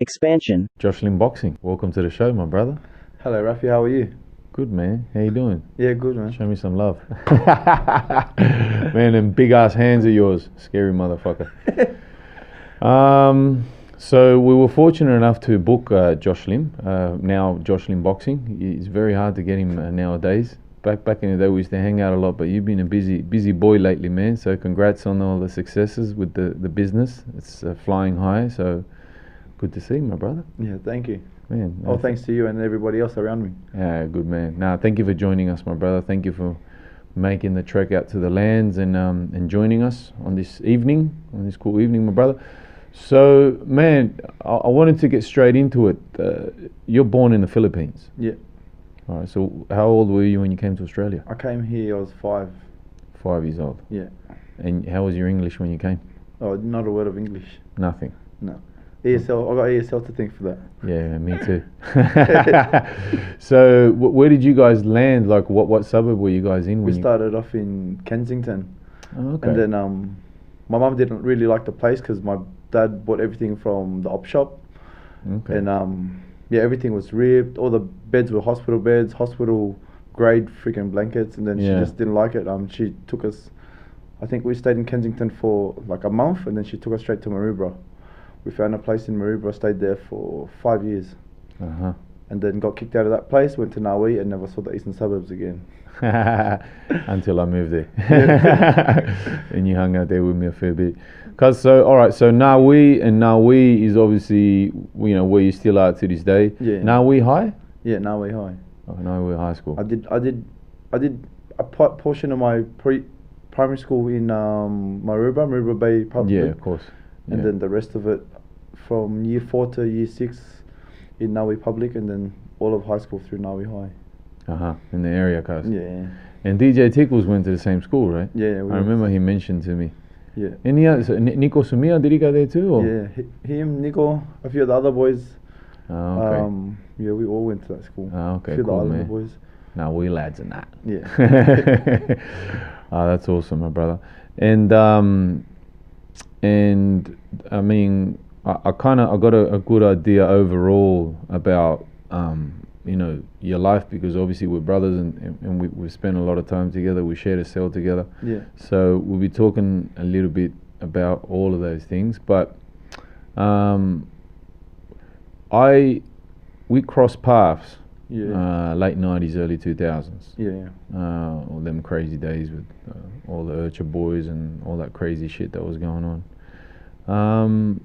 Expansion. Jocelyn Boxing, welcome to the show, my brother. Hello, Rafi. How are you? Good, man. How you doing? Yeah, good, man. Show me some love. Man, them big ass hands of yours. Scary motherfucker. So we were fortunate enough to book Josh Lim, now Josh Lim Boxing. It's very hard to get him nowadays. Back in the day, we used to hang out a lot, but you've been a busy boy lately, man. So congrats on all the successes with the business. It's flying high, so good to see you, my brother. Yeah, thank you. Man, Oh, thanks to you and everybody else around me. yeah, good man. Now, thank you for joining us, my brother. Thank you for making the trek out to the lands and joining us on this evening, on this cool evening, my brother. So, man, I wanted to get straight into it. You're born in the Philippines. Yeah, All right. So, how old were you when you came to Australia? I came here, I was 5. 5 years old. Yeah. And how was your English when you came? Oh, not a word of English. Nothing. No. ESL, I got ESL to thank for that. Yeah, me too. So, where did you guys land? Like, what suburb were you guys in We when you? started off in Kensington. Oh, okay. And then my mum didn't really like the place because my dad bought everything from the op shop. Okay. And yeah, everything was ripped. All the beds were hospital beds, hospital grade freaking blankets. And then she Yeah. just didn't like it. She took us, I think we stayed in Kensington for like a month, and then she took us straight to Maroubra. We found a place in Maroubra, stayed there for 5 years, Uh-huh. and then got kicked out of that place, went to Nawi, and never saw the eastern suburbs again. Until I moved there. And you hung out there with me a fair bit. All right, so Nawi is obviously, where you still are to this day. Yeah. Nawi High? Yeah, Nawi High. Oh, Nawi High School. I did a portion of my primary school in Maroubra Bay Public. Yeah, of course. And Yeah. then the rest of it from year 4 to year 6 in Nawi Public, and then all of high school through Nawi High. Uh-huh, in the area, cuz. Yeah. And DJ Tickles went to the same school, right? Yeah, I remember he mentioned to me. Yeah. Any other, so Nico Sumia, did he go there too? Or? Yeah, him, Nico, a few of the other boys. Oh, okay. Yeah, we all went to that school. Oh, okay, a few cool, of the other man. boys. Nawi lads and that. Yeah. Oh, that's awesome, my brother. And I mean, I got a good idea overall about your life, because obviously we're brothers and we spent a lot of time together. We shared a cell together. Yeah. So we'll be talking a little bit about all of those things. But we crossed paths. Yeah. Late 90s, early 2000s. Yeah. All them crazy days with all the Urcha boys and all that crazy shit that was going on.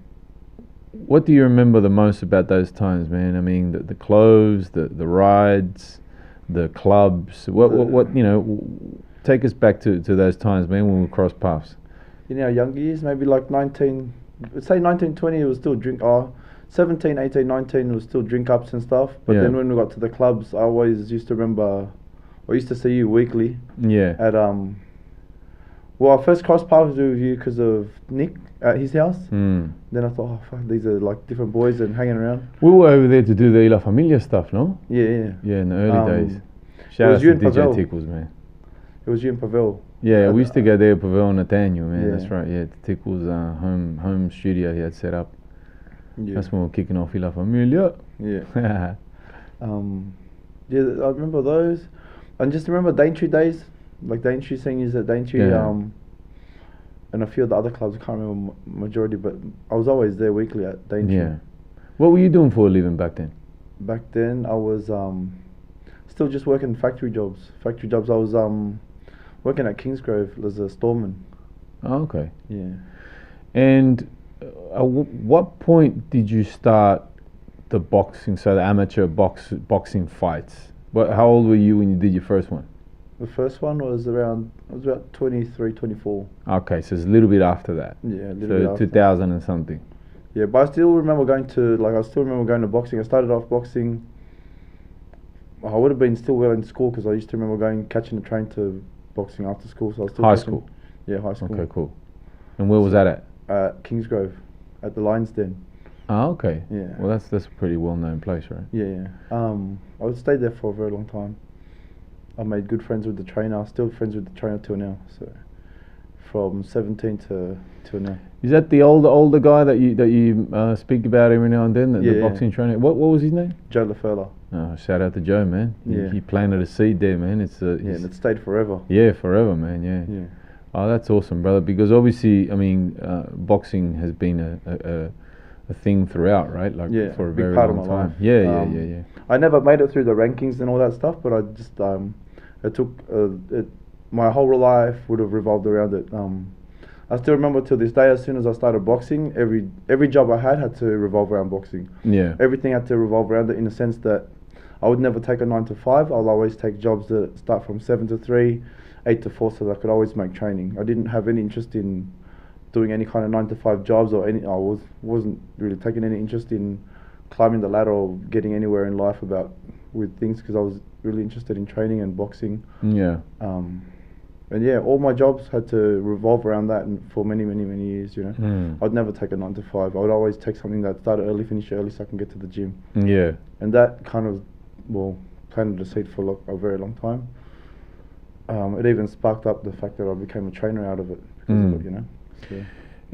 What do you remember the most about those times, man? I mean, the clothes, the rides, the clubs. What take us back to those times, man, when we crossed paths. In our young years, maybe like 19, say 19, 20, it was still drink. 17, 18, 19 was still drink ups and stuff. But Yeah. then when we got to the clubs, I always used to remember, I used to see you weekly Yeah. at well, I first crossed paths with you because of Nick at his house. Mm. Then I thought, oh fuck, these are like different boys and hanging around. We were over there to do the La Familia stuff, no? Yeah, yeah. Yeah, in the early days. It Shout out was to you and DJ Pavel. Tickles, man. It was you and Pavel. Yeah, we used to go there, Pavel and Nathaniel, man. Yeah. That's right. Yeah, Tickles' home studio he had set up. Yeah. That's when we were kicking off La Familia. Yeah. Yeah. Yeah, I remember those. And just remember Daintree days, like Daintree seniors at Daintree, Yeah. and a few of the other clubs. I can't remember majority, but I was always there weekly at Daintree. Yeah. What were you doing for a living back then? Back then, I was still just working factory jobs. I was working at Kingsgrove as a storeman. Oh, okay. Yeah. And what point did you start the boxing, so the amateur boxing fights? How old were you when you did your first one? The first one was about 23, 24. Okay, so it's a little bit after that. Yeah, a little So bit after. 2000 and something. Yeah, but I still remember going to boxing. I started off boxing. I would have been still well in school because I used to remember catching a train to boxing after school. So I was still High catching- school. Yeah, high school. Okay, cool. And where was that at? At Kingsgrove, at the Lions Den. Oh, okay. Yeah. Well, that's a pretty well-known place, right? Yeah, yeah. I would stay there for a very long time. I made good friends with the trainer. Still friends with the trainer till now. So from 17 to now. Is that the older guy that you speak about every now and then? The Yeah. boxing trainer. What was his name? Joe LaFerla. Oh, shout out to Joe, man. Yeah. He planted a seed there, man. Yeah, and it stayed forever. Yeah, forever, man. Yeah. Yeah. Oh, that's awesome, brother. Because obviously, I mean, boxing has been a thing throughout, right? Like Yeah, for a big very part of long my time. life. Yeah, yeah. I never made it through the rankings and all that stuff, but I just it took my whole life would have revolved around it. I still remember till this day, as soon as I started boxing, every job I had to revolve around boxing. Yeah. Everything had to revolve around it, in the sense that I would never take a 9 to 5. I'll always take jobs that start from 7 to 3, 8 to 4, so that I could always make training. I didn't have any interest in doing any kind of 9 to 5 jobs, or any. Wasn't really taking any interest in climbing the ladder or getting anywhere in life with things, because I was really interested in training and boxing. Yeah. And yeah, all my jobs had to revolve around that, and for many years, you know. I'd never take a 9 to 5. I would always take something that started early, finish early, so I can get to the gym. Yeah. And that kind of, planted the seed for a very long time. It even sparked up the fact that I became a trainer out of it, because of it, you know. So.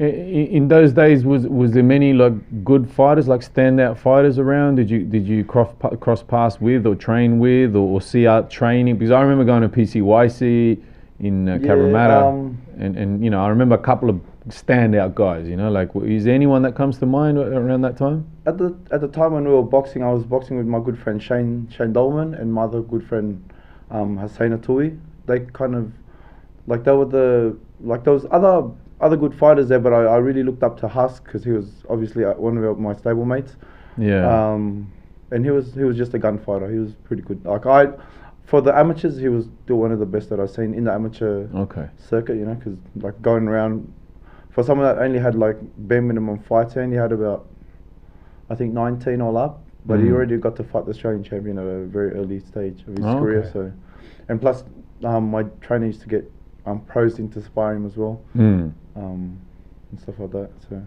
In those days, was there many like good fighters, like standout fighters around? Did you cross paths with, or train with, or see out training? Because I remember going to PCYC in Cabramatta, and you know, I remember a couple of standout guys. You know, like, is there anyone that comes to mind around that time? At the time when we were boxing, I was boxing with my good friend Shane Dolman and my other good friend Hussein Atui. They kind of they were there was other good fighters there, but I really looked up to Husk, because he was obviously one of my stablemates. Yeah. And he was just a gunfighter. He was pretty good. For the amateurs, he was still one of the best that I've seen in the amateur circuit. You know, because going around, for someone that only had bare minimum fights, and he had about, I think, 19 all up. But he already got to fight the Australian champion at a very early stage of his career. So, and plus, my trainer used to get pros into sparring as well, and stuff like that. So,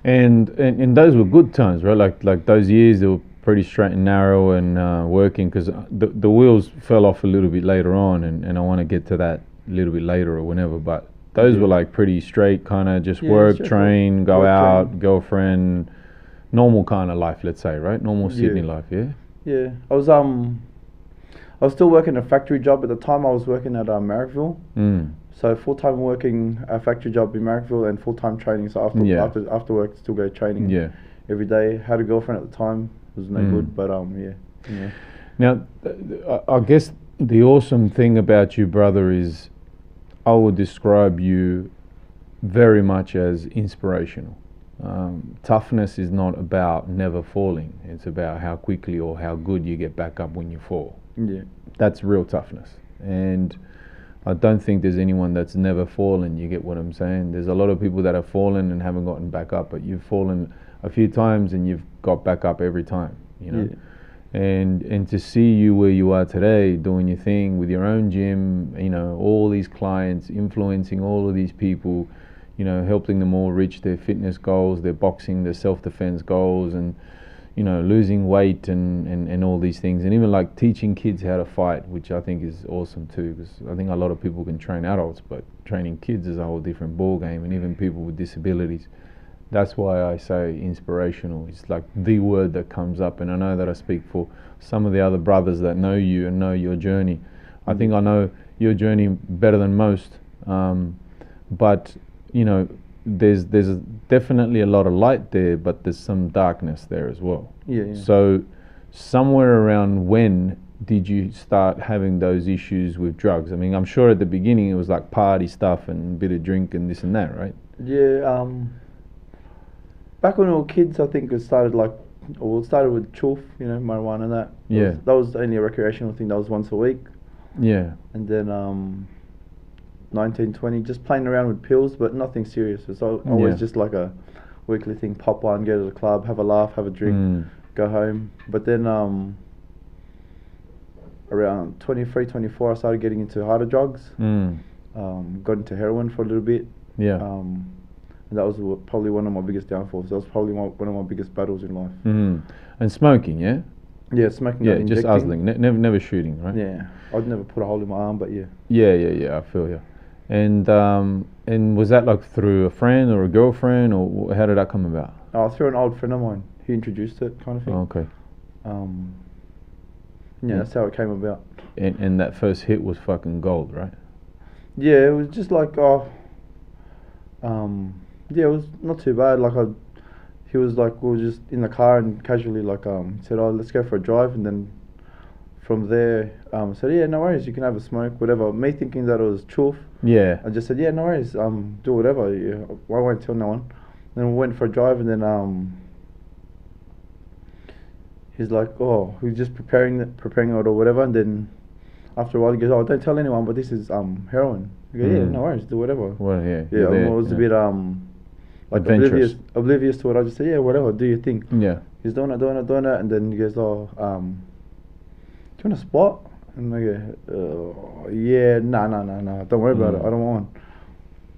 and those were good times, right? Like those years, they were pretty straight and narrow and working, because the wheels fell off a little bit later on, and I want to get to that a little bit later or whenever. But those were like pretty straight, kind of just work, train, go out, girlfriend, normal kind of life, let's say, right? Normal Sydney life, yeah. Yeah, I was still working a factory job at the time. I was working at Marrickville. So full-time working a factory job in Marrickville, and full-time training. So after work, still go training. Yeah. Every day. Had a girlfriend at the time. It was no good, but yeah. Now, I guess the awesome thing about you, brother, is I would describe you very much as inspirational. Toughness is not about never falling. It's about how quickly or how good you get back up when you fall. Yeah. That's real toughness. And I don't think there's anyone that's never fallen. You get what I'm saying? There's a lot of people that have fallen and haven't gotten back up, but you've fallen a few times and you've got back up every time, you know. Yeah. And to see you where you are today, doing your thing with your own gym, you know, all these clients, influencing all of these people, you know, helping them all reach their fitness goals, their boxing, their self-defense goals, and, you know, losing weight and all these things, and even like teaching kids how to fight, which I think is awesome too, because I think a lot of people can train adults, but training kids is a whole different ball game, and even people with disabilities. That's why I say inspirational. It's like the word that comes up, and I know that I speak for some of the other brothers that know you and know your journey. I think I know your journey better than most, but you know, there's definitely a lot of light there, but there's some darkness there as well. Yeah. So somewhere around when did you start having those issues with drugs? I mean, I'm sure at the beginning it was like party stuff and a bit of drink and this and that, right? Yeah. Back when we were kids, I think it started with chulf, you know, marijuana and that. That was only a recreational thing. That was once a week. Yeah. And then 19, 20, just playing around with pills, but nothing serious. It's always just like a weekly thing, pop one, go to the club, have a laugh, have a drink, go home. But then around 23, 24, I started getting into harder drugs. Got into heroin for a little bit. Yeah. And that was probably one of my biggest downfalls. That was probably one of my biggest battles in life. And smoking, yeah? Yeah, smoking. Yeah, just guzzling, never shooting, right? Yeah, I'd never put a hole in my arm, but yeah. Yeah, I feel you. And was that like through a friend or a girlfriend, or how did that come about? Through an old friend of mine. He introduced it, kind of thing. Oh, okay. Yeah, that's how it came about. And that first hit was fucking gold, right? Yeah, it was just like yeah, it was not too bad. Like he was like, we were just in the car and casually like said, oh, let's go for a drive, and then from there said, yeah, no worries, you can have a smoke, whatever. Me thinking that it was truth. Yeah. I just said, yeah, no worries, do whatever. Yeah, I won't tell no one. Then we went for a drive, and then he's like, oh, we're just preparing it or whatever, and then after a while he goes, oh, don't tell anyone, but this is heroin. I go, yeah, no worries, do whatever. Well, yeah. Yeah, I was a bit like oblivious to it. I just said, yeah, whatever, do your thing. Yeah. He's doing it, and then he goes, oh, do you want a spot? And I go, yeah, nah, don't worry about it, I don't want one.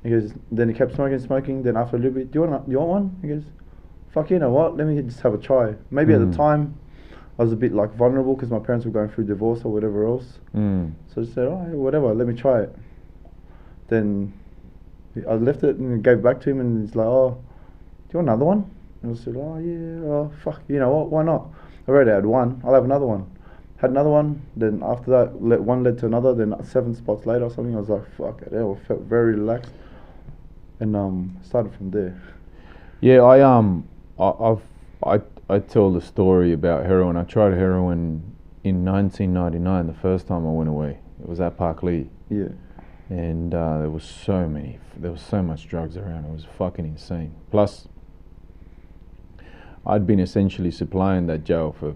He goes, then he kept smoking, then after a little bit, do you want one? He goes, fuck, you know what, let me just have a try. Maybe at the time, I was a bit like vulnerable because my parents were going through divorce or whatever else. So I just said, oh, whatever, let me try it. Then I left it and gave it back to him, and he's like, oh, do you want another one? And I said, oh yeah, oh fuck, you know what, why not? I already had one, I'll have another one. Had another one, then after that, one led to another, then 7 spots later or something, I was like, fuck it, I felt very relaxed. And started from there. Yeah, I tell the story about heroin. I tried heroin in 1999, the first time I went away. It was at Parklea. Yeah. And there was so much drugs around. It was fucking insane. Plus, I'd been essentially supplying that jail for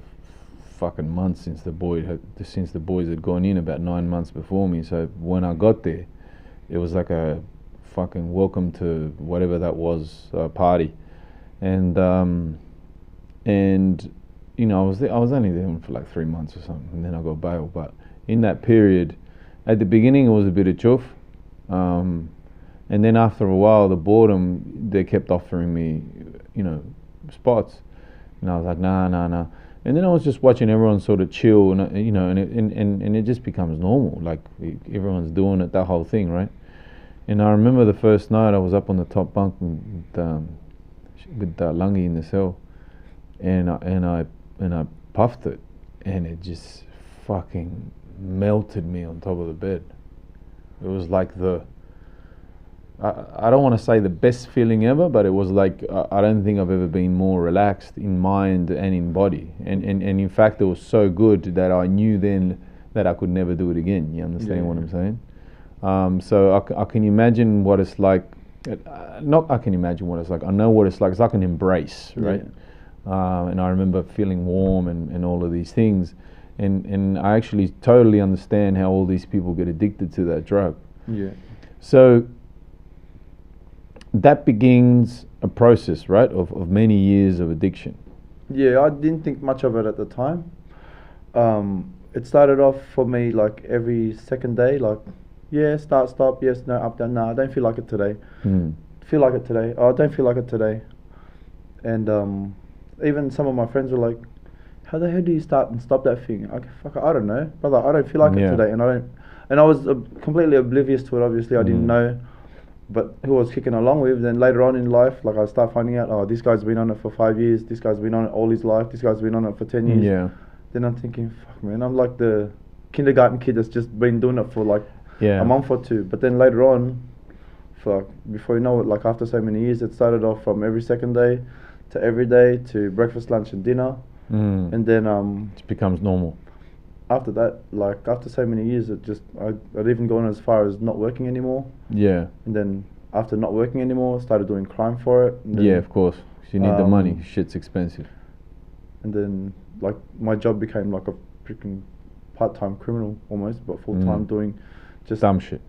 fucking months since the boys had gone in about 9 months before me. So when I got there, it was like a fucking welcome to whatever that was party, and you know, I was only there for like 3 months or something, and then I got bail. But in that period, at the beginning it was a bit of chuff, and then after a while, the boredom, they kept offering me, you know, spots, and I was like, nah. And then I was just watching everyone sort of chill, and you know, and it just becomes normal. Like everyone's doing it, that whole thing, right? And I remember the first night I was up on the top bunk with Lungi in the cell, and I puffed it, and it just fucking melted me on top of the bed. It was like I don't want to say the best feeling ever, but it was like I don't think I've ever been more relaxed in mind and in body. And in fact, it was so good that I knew then that I could never do it again. You understand what I'm saying? So I can imagine what it's like. Not I can imagine what it's like. I know what it's like. It's like an embrace, right? And I remember feeling warm and all of these things. And I actually totally understand how all these people get addicted to that drug. Yeah. So that begins a process, right, of many years of addiction. Yeah, I didn't think much of it at the time. It started off for me like every second day, like, yeah, start, stop, yes, no, up, down, no, I don't feel like it today. Feel like it today. Oh, I don't feel like it today. And even some of my friends were like, how the hell do you start and stop that thing? Okay, fuck, I don't know, brother, I don't feel like it today, and I was completely oblivious to it. Obviously, I didn't know, but who I was kicking along with. Then later on in life, like I start finding out, oh, this guy's been on it for 5 years. This guy's been on it all his life. This guy's been on it for 10 years. Yeah. Then I'm thinking, fuck, man, I'm like the kindergarten kid that's just been doing it for like a month or two. But then later on, before you know it, like after so many years, it started off from every second day to every day to breakfast, lunch, and dinner. And then it becomes normal. After that, like after so many years, I'd even gone as far as not working anymore. Yeah. And then after not working anymore, started doing crime for it. And then, yeah, of course. You need the money. Shit's expensive. And then like my job became like a freaking part-time criminal almost, but full-time doing just dumb shit,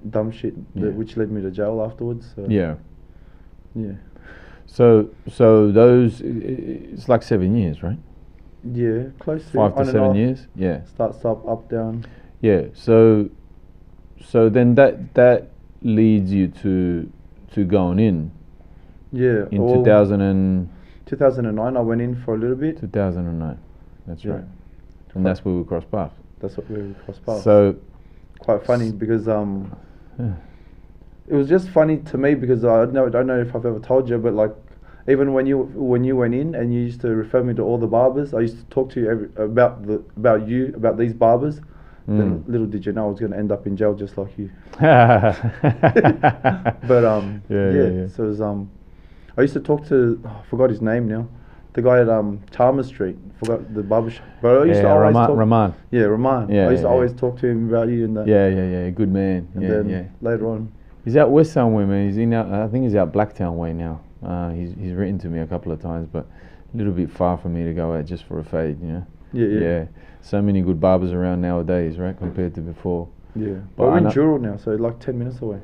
which led me to jail afterwards. So. Yeah. So those, it's like 7 years, right? Yeah, close to 5 to 7 years. Yeah. Start, stop, up, down. Yeah. So then that leads you to going in. Yeah. In 2009, I went in for a little bit. 2009. That's right. And that's where we crossed paths. That's where we crossed paths. So quite funny because it was just funny to me because I don't know if I've ever told you, but like even when you went in and you used to refer me to all the barbers, I used to talk to you about these barbers. Then little did you know I was going to end up in jail just like you. But yeah. So it was, I used to talk to, I forgot his name now, the guy at Chalmers Street. Forgot the barber shop. But I used to always talk. Rahman. Yeah, Rahman. Yeah, I used to always talk to him about you and that. Yeah. Good man. And then later on. He's out west somewhere, man. He's in I think he's out Blacktown way now. He's written to me a couple of times, but a little bit far for me to go out just for a fade, you know. Yeah. So many good barbers around nowadays, right, compared to before. Yeah. But we're in Jurel now, so like 10 minutes away.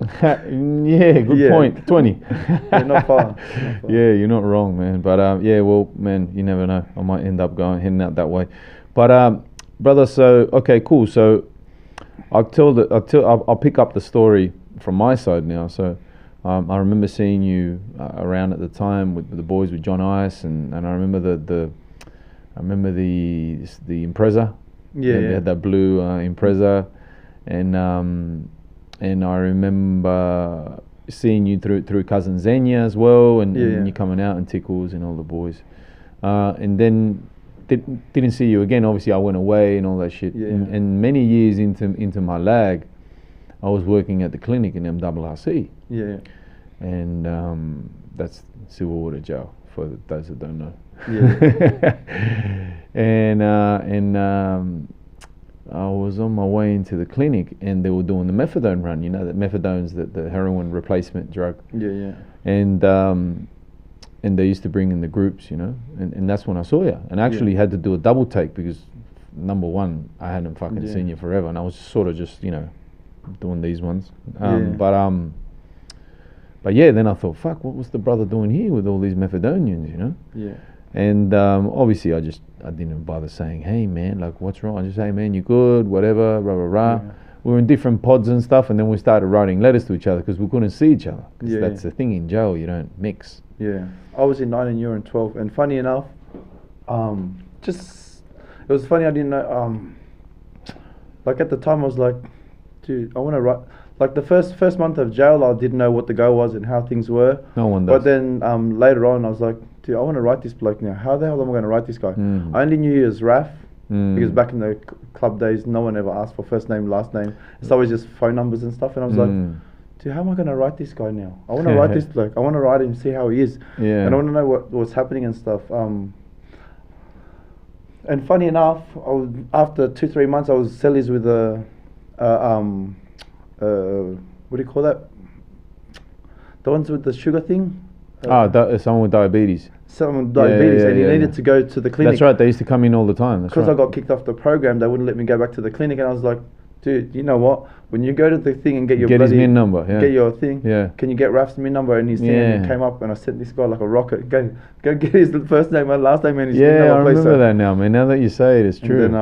Yeah, good point. 20. Yeah, not far. Yeah, you're not wrong, man. But well, man, you never know. I might end up heading out that way. But brother, so okay, cool. So I'll pick up the story from my side now. So I remember seeing you around at the time with the boys with John Ice, and I remember the Impreza. Yeah, they had that blue Impreza, and I remember seeing you through cousin Zenya as well, and you coming out and Tickles and all the boys, and then didn't see you again. Obviously, I went away and all that shit. Yeah. And many years into my lag, I was working at the clinic in MRRC. Yeah. And that's Silverwater Jail for those that don't know. Yeah. and I was on my way into the clinic, and they were doing the methadone run. You know that methadone's the heroin replacement drug. Yeah. And they used to bring in the groups, you know, and that's when I saw you. And I actually had to do a double take because number one, I hadn't fucking seen you forever, and I was sort of just, you know, doing these ones. But yeah, then I thought, fuck, what was the brother doing here with all these methadonians, you know? Yeah. And obviously I didn't bother saying, hey man, like what's wrong? I just say, hey man, you good, whatever, rah, rah, rah. Yeah. We were in different pods and stuff, and then we started writing letters to each other because we couldn't see each other. That's the thing in jail, you don't mix. Yeah. I was in 9 and you were in 12. And funny enough, it was funny, I didn't know, like at the time I was like, dude, I want to write. Like the first month of jail, I didn't know what the go was and how things were. No one does. But then later on, I was like, dude, I want to write this bloke now. How the hell am I going to write this guy? I only knew you as Raf because back in the club days, no one ever asked for first name, last name. It's always just phone numbers and stuff. And I was like, dude, how am I going to write this guy now? I want to write this bloke. I want to write him, see how he is. Yeah. And I want to know what's happening and stuff. And funny enough, after 2-3 months, I was cellies with what do you call that? The ones with the sugar thing? Someone with diabetes. Someone with diabetes, and he needed to go to the clinic. That's right, they used to come in all the time. Because I got kicked off the program, they wouldn't let me go back to the clinic, and I was like, dude, you know what? When you go to the thing and get your his MIN number, get your thing, can you get Raf's MIN number? And his thing came up, and I sent this guy like a rocket, go get his first name and last name and his MIN number. Yeah, I remember that now, man. Now that you say it, it's true. And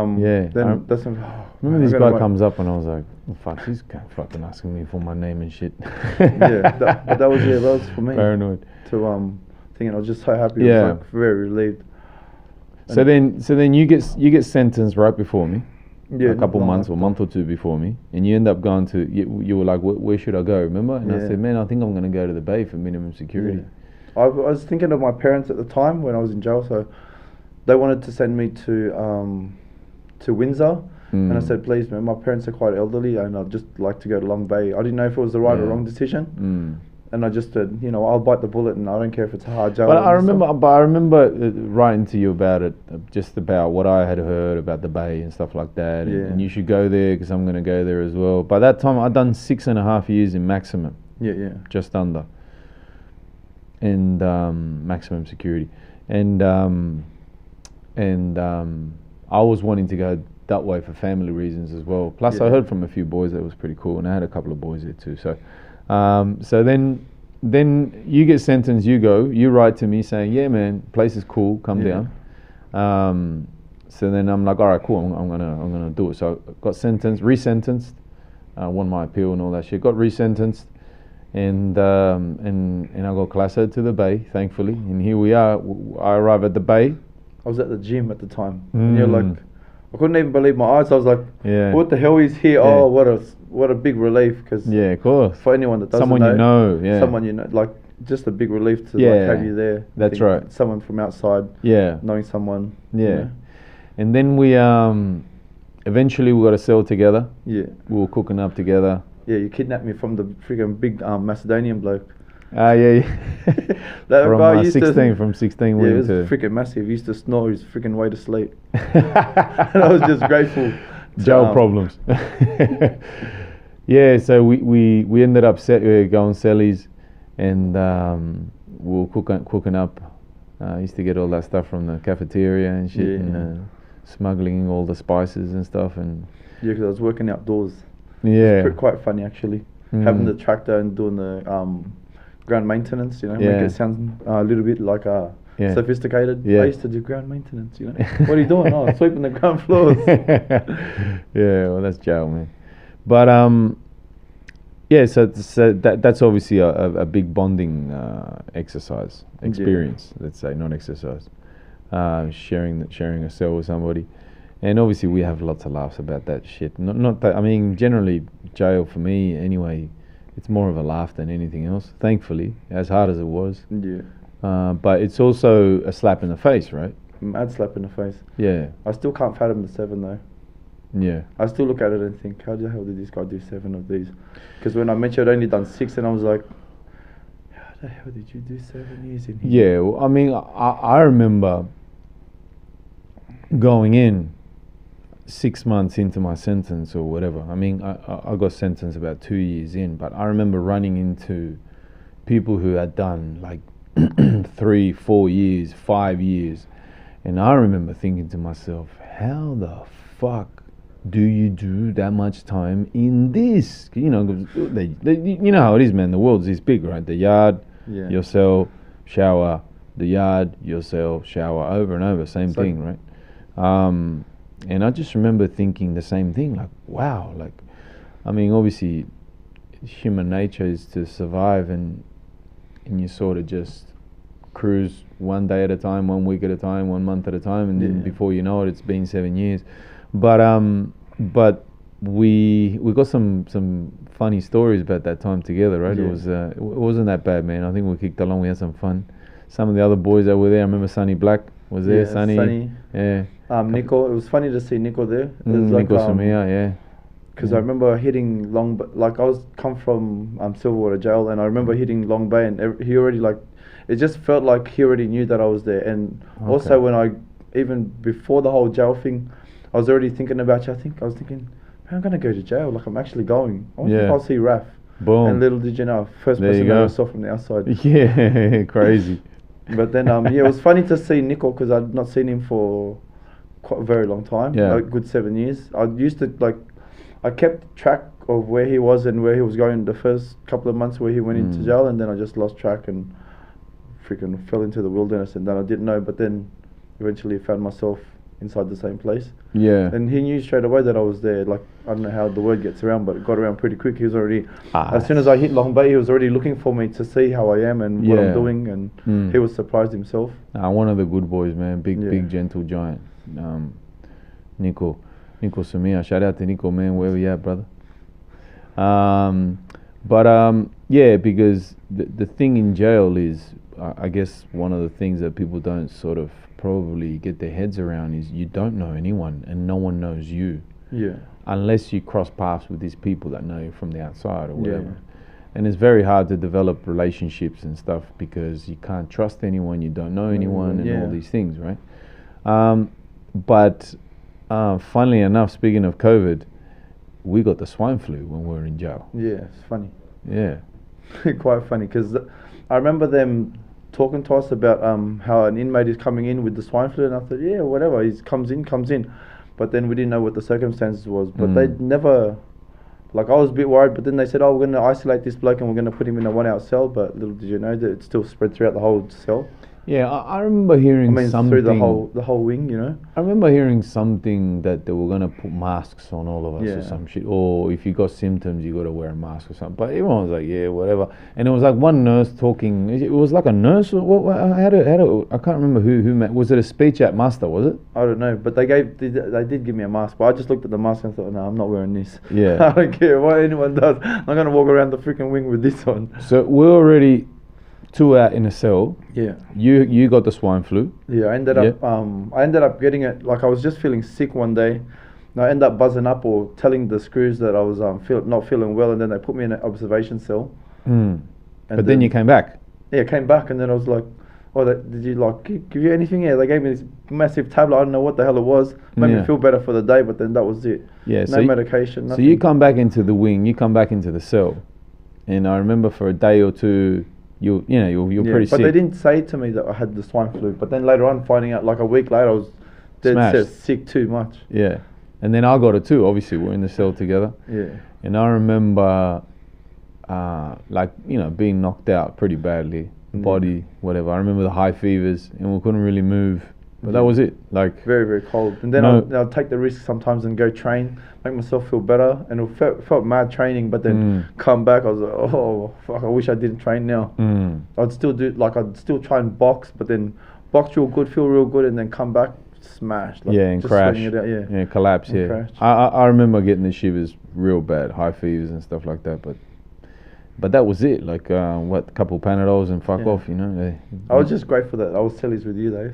then that's when, remember this guy comes up and I was like, oh, fuck, he's fucking asking me for my name and shit. That was for me. Paranoid. To thinking, I was just so happy. I was like very relieved. So then you get sentenced right before me. Yeah, a couple months or a month or two before me, and you end up going to. You were like, where should I go? Remember? And I said, man, I think I'm going to go to the Bay for minimum security. Yeah. I was thinking of my parents at the time when I was in jail, so they wanted to send me to Windsor. And I said, please, man, my parents are quite elderly and I'd just like to go to Long Bay. I didn't know if it was the right or wrong decision. And I just said, I'll bite the bullet and I don't care if it's a hard jail. But I remember writing to you about it, just about what I had heard about the Bay and stuff like that. And you should go there because I'm going to go there as well. By that time, I'd done 6.5 years in maximum. Yeah. Just under. And maximum security. And I was wanting to go that way for family reasons as well. Plus, I heard from a few boys that was pretty cool, and I had a couple of boys there too. So, so then you get sentenced. You write to me saying, "Yeah, man, place is cool. Come down." So then I'm like, "All right, cool. I'm gonna do it." So I got sentenced, resentenced, won my appeal and all that shit. Got resentenced, and I got classoed to the Bay, thankfully. And here we are. I arrive at the Bay. I was at the gym at the time. And you're like, I couldn't even believe my eyes. I was like, Yeah. what the hell is here? Yeah. Oh, what a big relief. Cause Yeah, of course. for anyone that doesn't Someone you know, yeah. someone you know, like just a big relief to Yeah, like have you there. that's right. Someone from outside, Yeah. knowing someone. Yeah. You know? And then we eventually we got a cell together. Yeah. We were cooking up together. Yeah, you kidnapped me from the freaking big Macedonian bloke. Yeah. That from guy used 16, from 16 yeah, it was to freaking massive. He used to snore his freaking way to sleep. And I was just grateful. Jail problems. Yeah, so we ended up going cellies, and we were cooking up. I used to get all that stuff from the cafeteria and shit, Yeah. and smuggling all the spices and stuff, and Yeah, because I was working outdoors. yeah, It's quite funny actually. Having the tractor and doing the ground maintenance, you know, Yeah. make it sound a little bit like Yeah. sophisticated. Yeah. I used to do ground maintenance, you know. What are you doing? Oh, sweeping the ground floors. Yeah, well, that's jail, man. But yeah, so that's obviously a big bonding exercise, experience. Let's say, not exercise. Sharing a cell with somebody, and obviously we have lots of laughs about that shit. Not that, I mean, generally jail for me anyway, it's more of a laugh than anything else. Thankfully, as hard as it was. Yeah. But it's also a slap in the face, right? Mad slap in the face. Yeah. I still can't fathom the 7 though. Yeah. I still look at it and think, how the hell did this guy do 7 of these? Because when I mentioned I'd only done 6, and I was like, how the hell did you do 7 years in here? Yeah, well, I mean, I remember going in 6 months into my sentence or whatever. I mean, I got sentenced about 2 years in, but I remember running into people who had done like 3, 4 years, 5 years, and I remember thinking to myself, how the fuck do you do that much time in this? You know, you know how it is, man. The world's this big, right? The yard, Yeah. your cell, shower, the yard, your cell, shower, over and over, same thing, right? And I just remember thinking the same thing, like, wow, like, I mean, obviously, human nature is to survive, and you sort of just cruise one day at a time, 1 week at a time, 1 month at a time, and then before you know it, it's been 7 years. But we got some funny stories about that time together, right? Yeah. It wasn't that bad, man. I think we kicked along, we had some fun. Some of the other boys that were there, I remember Sonny Black was there. Sonny. Yeah. Nico, it was funny to see Nico there. It was Nico Samia, yeah. Because I remember hitting Long Bay, like I come from Silverwater Jail, and I remember hitting Long Bay, and he already it just felt like he already knew that I was there. And also when even before the whole jail thing, I was already thinking about you. I was thinking, man, I'm gonna go to jail. Like, I'm actually going. I wonder if I'll see Raf. Boom. And little did you know, first There person you I go. ever saw from the outside. Yeah, crazy. But then it was funny to see Nico, because I'd not seen him for quite a very long time. Yeah. Like good 7 years. I used to I kept track of where he was and where he was going the first couple of months where he went into jail, and then I just lost track and freaking fell into the wilderness, and then I didn't know. But then eventually found myself inside the same place. Yeah. And he knew straight away that I was there. Like, I don't know how the word gets around, but it got around pretty quick. He was already, as soon as I hit Long Bay, he was already looking for me to see how I am and what I'm doing, and he was surprised himself. One of the good boys, man. Big gentle giant. Nico Samia. Shout out to Nico, man. Where we at, brother? Yeah, because the thing in jail is, I guess one of the things that people don't sort of probably get their heads around is you don't know anyone and no one knows you. Yeah. Unless you cross paths with these people that know you from the outside or whatever. Yeah. And it's very hard to develop relationships and stuff because you can't trust anyone, you don't know anyone, and all these things, right? But funnily enough, speaking of COVID, we got the swine flu when we were in jail. Yeah, it's funny. Yeah. Quite funny, because I remember them talking to us about how an inmate is coming in with the swine flu, and I thought, yeah, whatever, he comes in. But then we didn't know what the circumstances was. But they never, like, I was a bit worried, but then they said, oh, we're going to isolate this bloke and we're going to put him in a 1-hour cell. But little did you know that it still spread throughout the whole cell. Yeah, I remember hearing something through the whole wing, you know. I remember hearing something that they were gonna put masks on all of us or some shit, or if you got symptoms, you got to wear a mask or something. But everyone was like, yeah, whatever. And it was like one nurse talking. It was like a nurse. Or what? How I can't remember who was it a speech at muster? Was it? I don't know, but they did give me a mask. But I just looked at the mask and thought, no, I'm not wearing this. Yeah. I don't care what anyone does. I'm gonna walk around the freaking wing with this on. So we're already 2 out in a cell. Yeah. You got the swine flu. Yeah, I ended up getting it. Like I was just feeling sick one day. And I ended up buzzing up or telling the screws that I was not feeling well, and then they put me in an observation cell. But then you came back. Yeah, I came back, and then I was like, "Oh, did you like give you anything?" Yeah, they gave me this massive tablet. I don't know what the hell it was. Made me feel better for the day, but then that was it. Yeah, no medication. Nothing. So you come back into the wing. You come back into the cell, and I remember for a day or two. You're pretty sick. But they didn't say to me that I had the swine flu. But then later on, finding out like a week later, I was dead sick too much. Yeah, and then I got it too. Obviously, we're in the cell together. Yeah. And I remember, being knocked out pretty badly, body, whatever. I remember the high fevers, and we couldn't really move. But that was it. Like very, very cold. And then I'll take the risk sometimes and go train, make myself feel better. And it felt mad training, but then come back, I was like, oh fuck, I wish I didn't train now. I'd still try and box, but then box real good, feel real good, and then come back smash. Like and crash. Collapse. And crash. I remember getting the shivers real bad, high fevers and stuff like that. But that was it. Like a couple Panadols and fuck off. You know. I was just grateful that I was tellies with you though.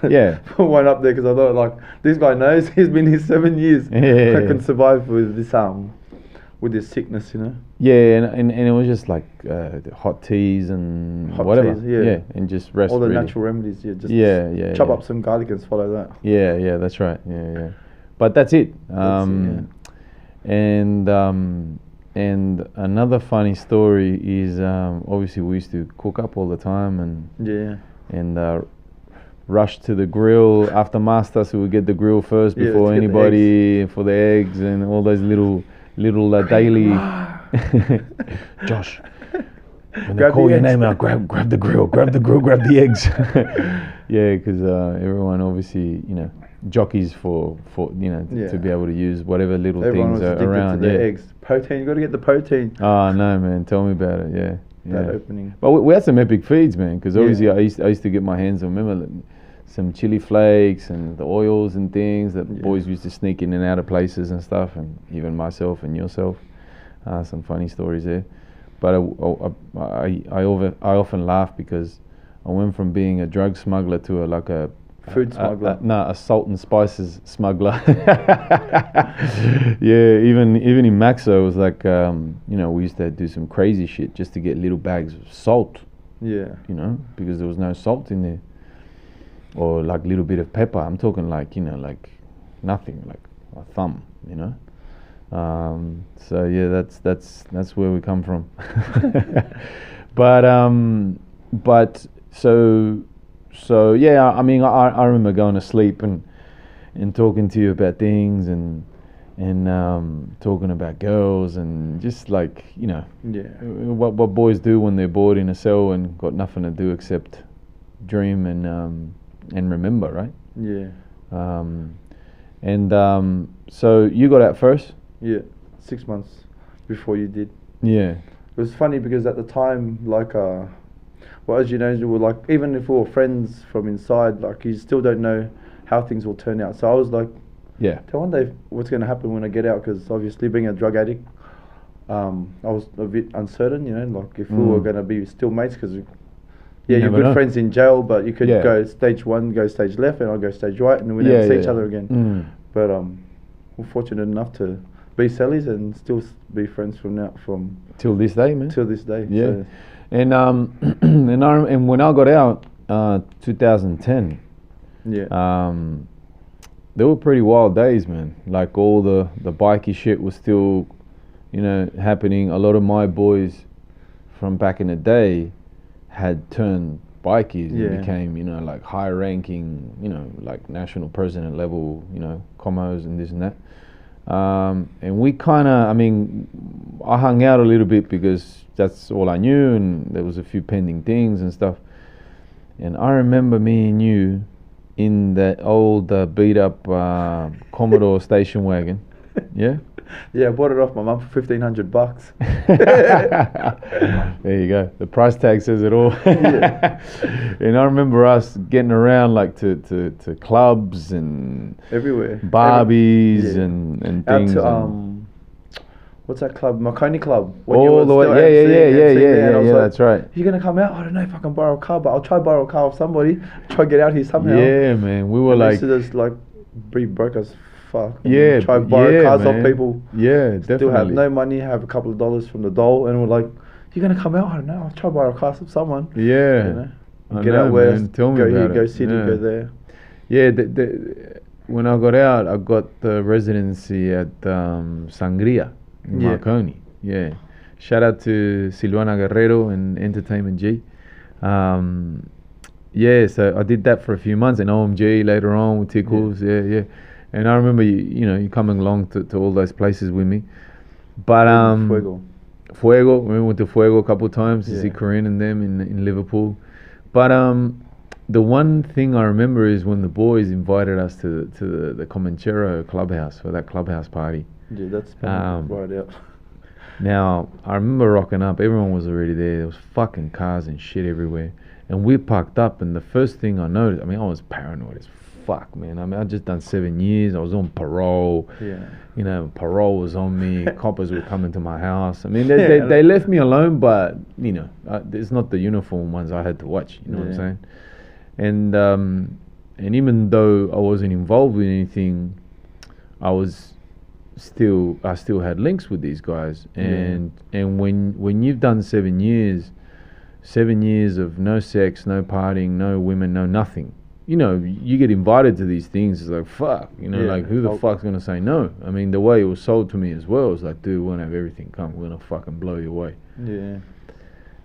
Yeah. Put one up there because I thought like this guy knows he's been here 7 years. I can survive with this sickness, you know. Yeah, and it was just like hot teas and whatever. Teas, and just rest. All the really. natural remedies. Just chop up some garlic and swallow that. Yeah, that's right. Yeah. But that's it. And another funny story is obviously we used to cook up all the time and rush to the grill after master, so we get the grill first before anybody for the eggs and all those little daily. Josh, when they call your name out, grab the grill, grab the eggs. Yeah, because everyone obviously jockeys for to be able to use whatever little things are around. To the eggs, protein. You got to get the protein. Oh no, man! Tell me about it. Yeah. That opening. But we had some epic feeds, man. Because obviously I used to get my hands on. Remember some chili flakes and the oils and things that boys used to sneak in and out of places and stuff, and even myself and yourself. Some funny stories there. But I often laugh because I went from being a drug smuggler to a food smuggler. A salt and spices smuggler. Yeah, even in Maxo, it was like we used to do some crazy shit just to get little bags of salt. Yeah. Because there was no salt in there, or like little bit of pepper. I'm talking like nothing, like a thumb. So yeah, that's where we come from. But so yeah, I mean, I remember going to sleep and talking to you about things and talking about girls and just like what boys do when they're bored in a cell and got nothing to do except dream and remember, right? Yeah. So you got out first? Yeah, 6 months before you did. Yeah. It was funny because at the time, as you know, we were like, even if we were friends from inside, like you still don't know how things will turn out. So I was like, I wonder what's going to happen when I get out, because obviously being a drug addict, I was a bit uncertain, like if we were going to be still mates, because you're good friends in jail, but you could go stage 1, go stage left, and I'll go stage right, and we never see each other again. But we're fortunate enough to be cellies and still be friends from till this day, man. Till this day. Yeah. So. And and when I got out, 2010. Yeah. They were pretty wild days, man. Like all the bikie shit was still, happening. A lot of my boys from back in the day had turned bikies and became, like high ranking, like national president level, commos and this and that. And we kind of, I hung out a little bit because that's all I knew, and there was a few pending things and stuff. And I remember me and you in that old beat up Commodore station wagon. Yeah? Yeah, I bought it off my mum for $1,500. There you go. The price tag says it all. Yeah. And I remember us getting around like to clubs and everywhere. Barbies and things. Out to what's that club? Marconi Club. All the way. Yeah. That's right. You're gonna come out? I don't know if I can borrow a car, but I'll try borrow a car off somebody. Try to get out here somehow. Yeah, man. We were like, used to just like be broke as fuck. Yeah. Try to borrow cars off people. Yeah, definitely. Still have no money. Have a couple of dollars from the dole, and we're like, you're gonna come out? I don't know. I'll try to borrow a car off someone. Yeah. You know? I Get know, out west. Man. Tell me go about here. it. Go city. Yeah. Go there. Yeah. When I got out, I got the residency at Sangria in Marconi. Yeah. Shout out to Silvana Guerrero and Entertainment G. Yeah, so I did that for a few months, and OMG later on with Tickles. Yeah. And I remember you coming along to all those places with me. But Fuego. We went to Fuego a couple of times to see Corinne and them in Liverpool. But the one thing I remember is when the boys invited us to the Comanchero clubhouse for that clubhouse party. Yeah, that's right out. Now, I remember rocking up. Everyone was already there. There was fucking cars and shit everywhere. And we parked up, and the first thing I noticed, I mean, I was paranoid as fuck, man. I mean, I'd just done 7 years. I was on parole. Yeah. You know, parole was on me. Coppers were coming to my house. I mean, they left me alone, but, you know, it's not the uniform ones I had to watch. You know what I'm saying? And even though I wasn't involved with anything, I still had links with these guys. And when you've done 7 years of no sex, no partying, no women, no nothing, you know, you get invited to these things. It's like, fuck, you know, like who the fuck's gonna say no? I mean, the way it was sold to me as well was like, dude, we're gonna have everything come, we're gonna fucking blow you away. Yeah.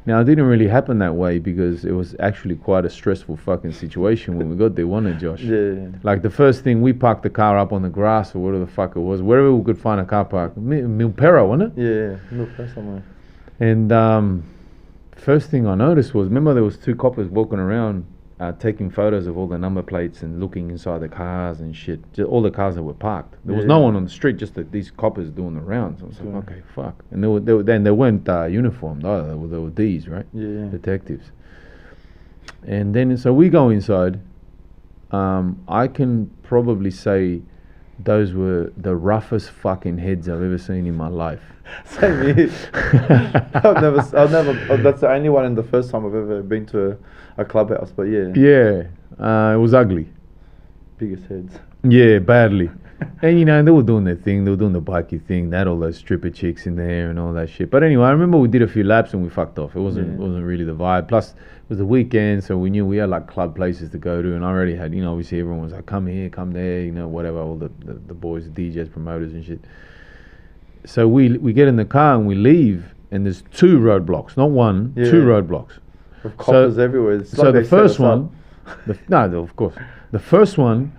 Now, it didn't really happen that way because it was actually quite a stressful fucking situation when we got there, wasn't it, Josh? Yeah. Like the first thing, we parked the car up on the grass or whatever the fuck it was, wherever we could find a car park. Milpera, wasn't it? Yeah, Milpera somewhere. And first thing I noticed was, remember there was 2 coppers walking around taking photos of all the number plates and looking inside the cars and shit. Just all the cars that were parked. There was no one on the street, just these coppers doing the rounds. I was like, okay, fuck. And they weren't uniformed either. They were D's, right? Yeah. Detectives. And then, so we go inside. I can probably say those were the roughest fucking heads I've ever seen in my life. Same here. I've never. That's the only one and the first time I've ever been to a clubhouse. But yeah. Yeah, it was ugly. Biggest heads. Yeah, badly. And you know, they were doing their thing. They were doing the bikey thing. They had all those stripper chicks in there and all that shit. But anyway, I remember we did a few laps and we fucked off. It wasn't really the vibe. Plus, it was the weekend, so we knew we had like club places to go to. And I already had, you know, obviously everyone was like, come here, come there, you know, whatever. All the boys, the DJs, promoters and shit. So we get in the car and we leave, and there's 2 roadblocks, not one, 2 roadblocks. With coppers everywhere. It's so like the first one, of course, the first one,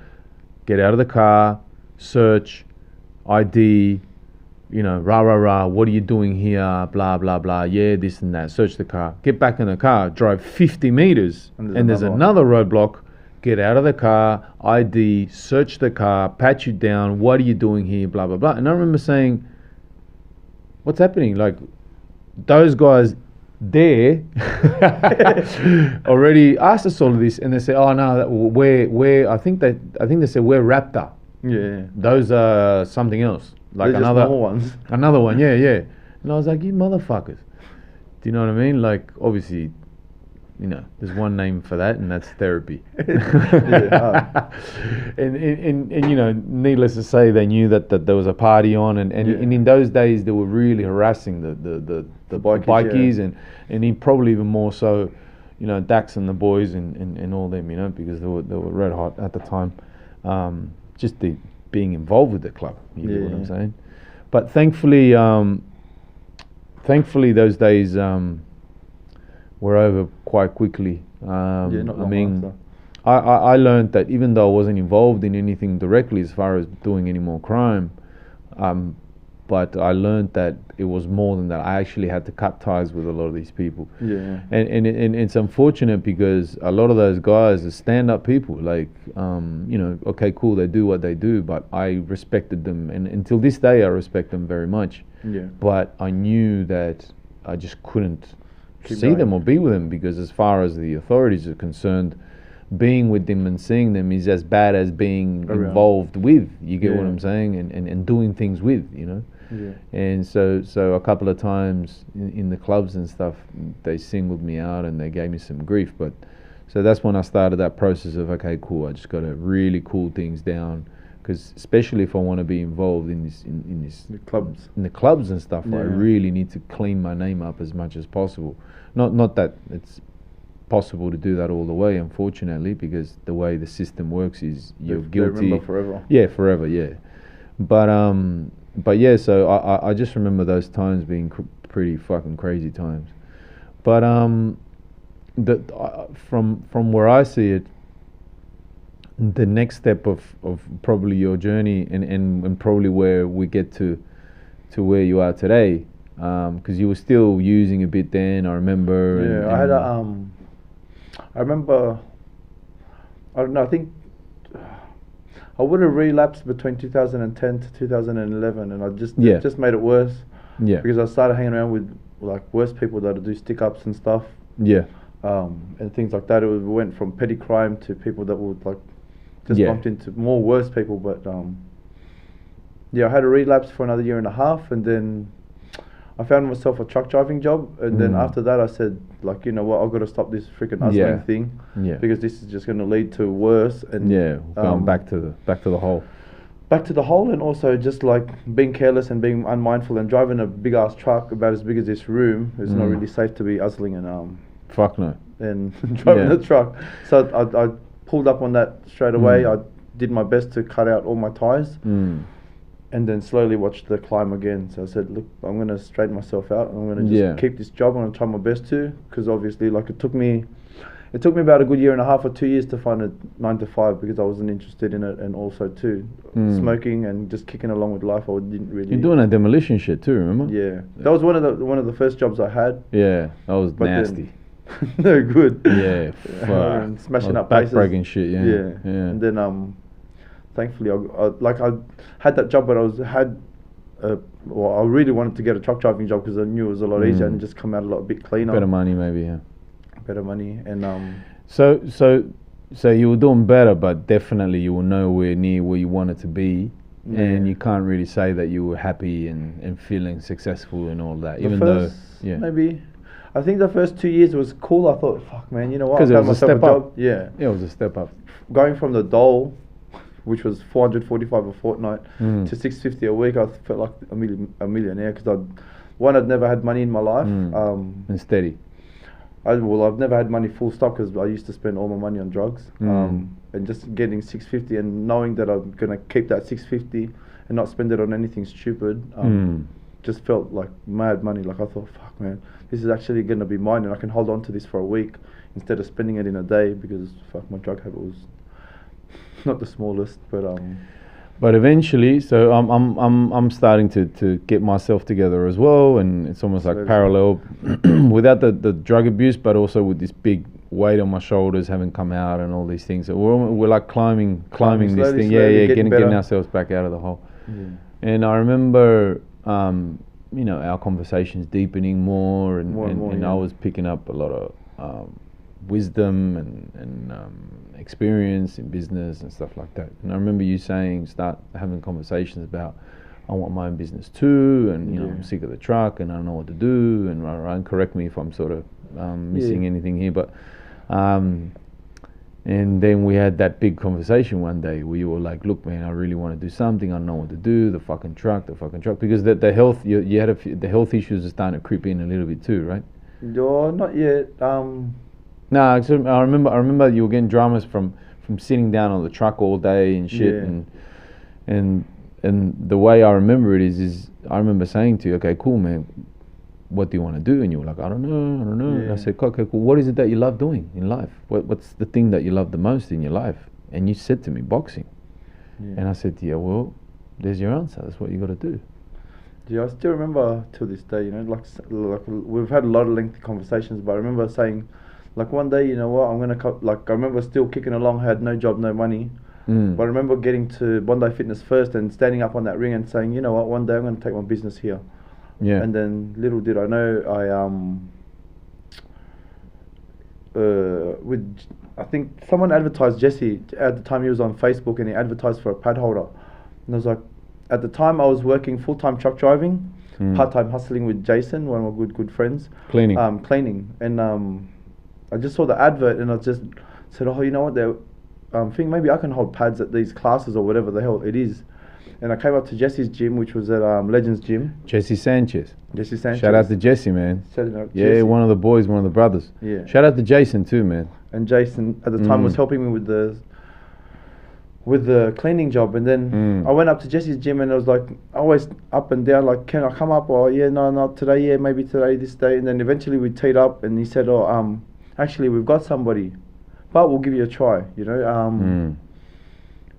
get out of the car, search, ID, you know, rah, what are you doing here, blah, blah, blah, yeah, this and that, search the car, get back in the car, drive 50 meters, and there's another roadblock, get out of the car, ID, search the car, pat you down, what are you doing here, blah, blah, blah. And I remember saying, what's happening? Like, those guys there already asked us all of this, and they say, "Oh no, we're." I think they said we're Raptor. Yeah. Those are something else, like They're another just normal ones. Another one, yeah. And I was like, "You motherfuckers!" Do you know what I mean? Like, obviously, you know, there's one name for that, and that's therapy. And you know, needless to say, they knew that there was a party on, and in those days they were really harassing the bikies, and he probably even more so, you know, Dax and the boys and all them, you know, because they were red hot at the time. Just being involved with the club, you know what I'm saying? But thankfully those days were over quite quickly. I mean, I learned that even though I wasn't involved in anything directly as far as doing any more crime, but I learned that it was more than that. I actually had to cut ties with a lot of these people. Yeah. And it's unfortunate because a lot of those guys are stand-up people. Like, you know, okay, cool, they do what they do, but I respected them, and until this day, I respect them very much. Yeah. But I knew that I just couldn't Keep see going. them or be with them, because as far as the authorities are concerned, being with them and seeing them is as bad as being Around. involved with. You get what Yeah. I'm saying? And doing things with, you know? Yeah. And so a couple of times in the clubs and stuff, they singled me out and they gave me some grief. But so that's when I started that process of, okay, cool, I just got to really cool things down, because especially if I want to be involved in this The clubs. in the clubs and stuff, I Yeah. really need to clean my name up as much as possible. Not that it's possible to do that all the way, unfortunately, because the way the system works is you're They guilty. remember forever. Yeah, forever. Yeah, but yeah. So I just remember those times being pretty fucking crazy times. But from where I see it, the next step of probably your journey and probably where we get to where you are today, because you were still using a bit then, I remember. Yeah, I had a I remember. I don't know. I think I would have relapsed between 2010 to 2011, and I Yeah. just made it worse Yeah. because I started hanging around with like worse people that do stick ups and stuff, Yeah. and things like that. It went from petty crime to people that would like just Yeah. bumped into more worse people. But yeah, I had a relapse for another year and a half, and then I found myself a truck driving job, and then after that I said, like, you know what, I've got to stop this freaking hustling Yeah. thing, Yeah. because this is just going to lead to worse. And Yeah. Going back to the hole. back to the hole, and also just like being careless and being unmindful and driving a big ass truck about as big as this room. It's not really safe to be hustling and Fuck no. and driving Yeah. the truck. So I pulled up on that straight away. I did my best to cut out all my ties. And then slowly watched the climb again. So I said, look, I'm going to straighten myself out. I'm going to just keep this job. I'm going to try my best to, because obviously, like, it took me about a good year and a half or 2 years to find a 9 to 5, because I wasn't interested in it, and also too smoking and just kicking along with life. I didn't really. You're doing that demolition shit too, remember? Yeah, that was one of the first jobs I had. Yeah, that was But nasty. No good. Yeah, And smashing up back places. breaking shit. Yeah. Yeah. Yeah. And then thankfully I had that job, but I really wanted to get a truck driving job because I knew it was a lot easier and just come out a lot bit cleaner. Better money, maybe. Yeah. Better money, and So you were doing better, but definitely you were nowhere near where you wanted to be, and you can't really say that you were happy and feeling successful and all that. Even though, maybe, I think the first 2 years was cool. I thought, fuck man, you know what? 'Cause it I found was a myself step up. job. Yeah, it was a step up. going from the dole, which was 445 a fortnight, to 650 a week, I felt like a millionaire, because I'd never had money in my life. And steady. I've never had money full stop, because I used to spend all my money on drugs. And just getting 650 and knowing that I'm gonna keep that 650 and not spend it on anything stupid, just felt like mad money. Like, I thought, fuck man, this is actually gonna be mine, and I can hold on to this for a week instead of spending it in a day, because fuck, my drug habit was not the smallest. But eventually, so I'm starting to get myself together as well, and it's almost like parallel, without the drug abuse, but also with this big weight on my shoulders, having come out and all these things. So we're like climbing Climbing this slowly, thing, slowly, getting getting better. ourselves back out of the hole. Yeah. And I remember, you know, our conversations deepening more, and I was picking up a lot of wisdom and experience in business and stuff like that. And I remember you saying, start having conversations about, I want my own business too, and you know, I'm sick of the truck and I don't know what to do, and Ryan, correct me if I'm sort of missing anything here, but and then we had that big conversation one day where you were like, look man, I really want to do something, I don't know what to do, the fucking truck, because the health, you had the health issues are starting to creep in a little bit too, right? No, not yet. No, so I remember you were getting dramas from sitting down on the truck all day and shit, and the way I remember it is I remember saying to you, okay, cool man, what do you want to do? And you were like, I don't know. And I said, okay, cool. What is it that you love doing in life? What's the thing that you love the most in your life? And you said to me, boxing. And I said, yeah, well, there's your answer. That's what you got to do. Yeah, I still remember to this day, you know, like we've had a lot of lengthy conversations, but I remember saying, like one day, you know what, I'm gonna like I remember still kicking along, had no job, no money, but I remember getting to Bondi Fitness first and standing up on that ring and saying, you know what, one day I'm gonna take my business here. Yeah. And then little did I know, I think someone advertised Jesse at the time. He was on Facebook and he advertised for a pad holder, and I was like, at the time I was working full-time truck driving, part-time hustling with Jason, one of my good friends, cleaning, and I just saw the advert and I just said, oh, you know what, they think maybe I can hold pads at these classes or whatever the hell it is. And I came up to Jesse's gym, which was at Legends Gym. Jesse Sanchez. Jesse Sanchez. Shout out to Jesse, man. Yeah, Jesse. One of the boys, one of the brothers. Yeah. Shout out to Jason too, man. And Jason at the time was helping me with the cleaning job. And then I went up to Jesse's gym and I was like, always up and down, like, can I come up? Or yeah, no, not today. Yeah, maybe today, this day. And then eventually we teed up and he said, oh, actually we've got somebody, but we'll give you a try. You know,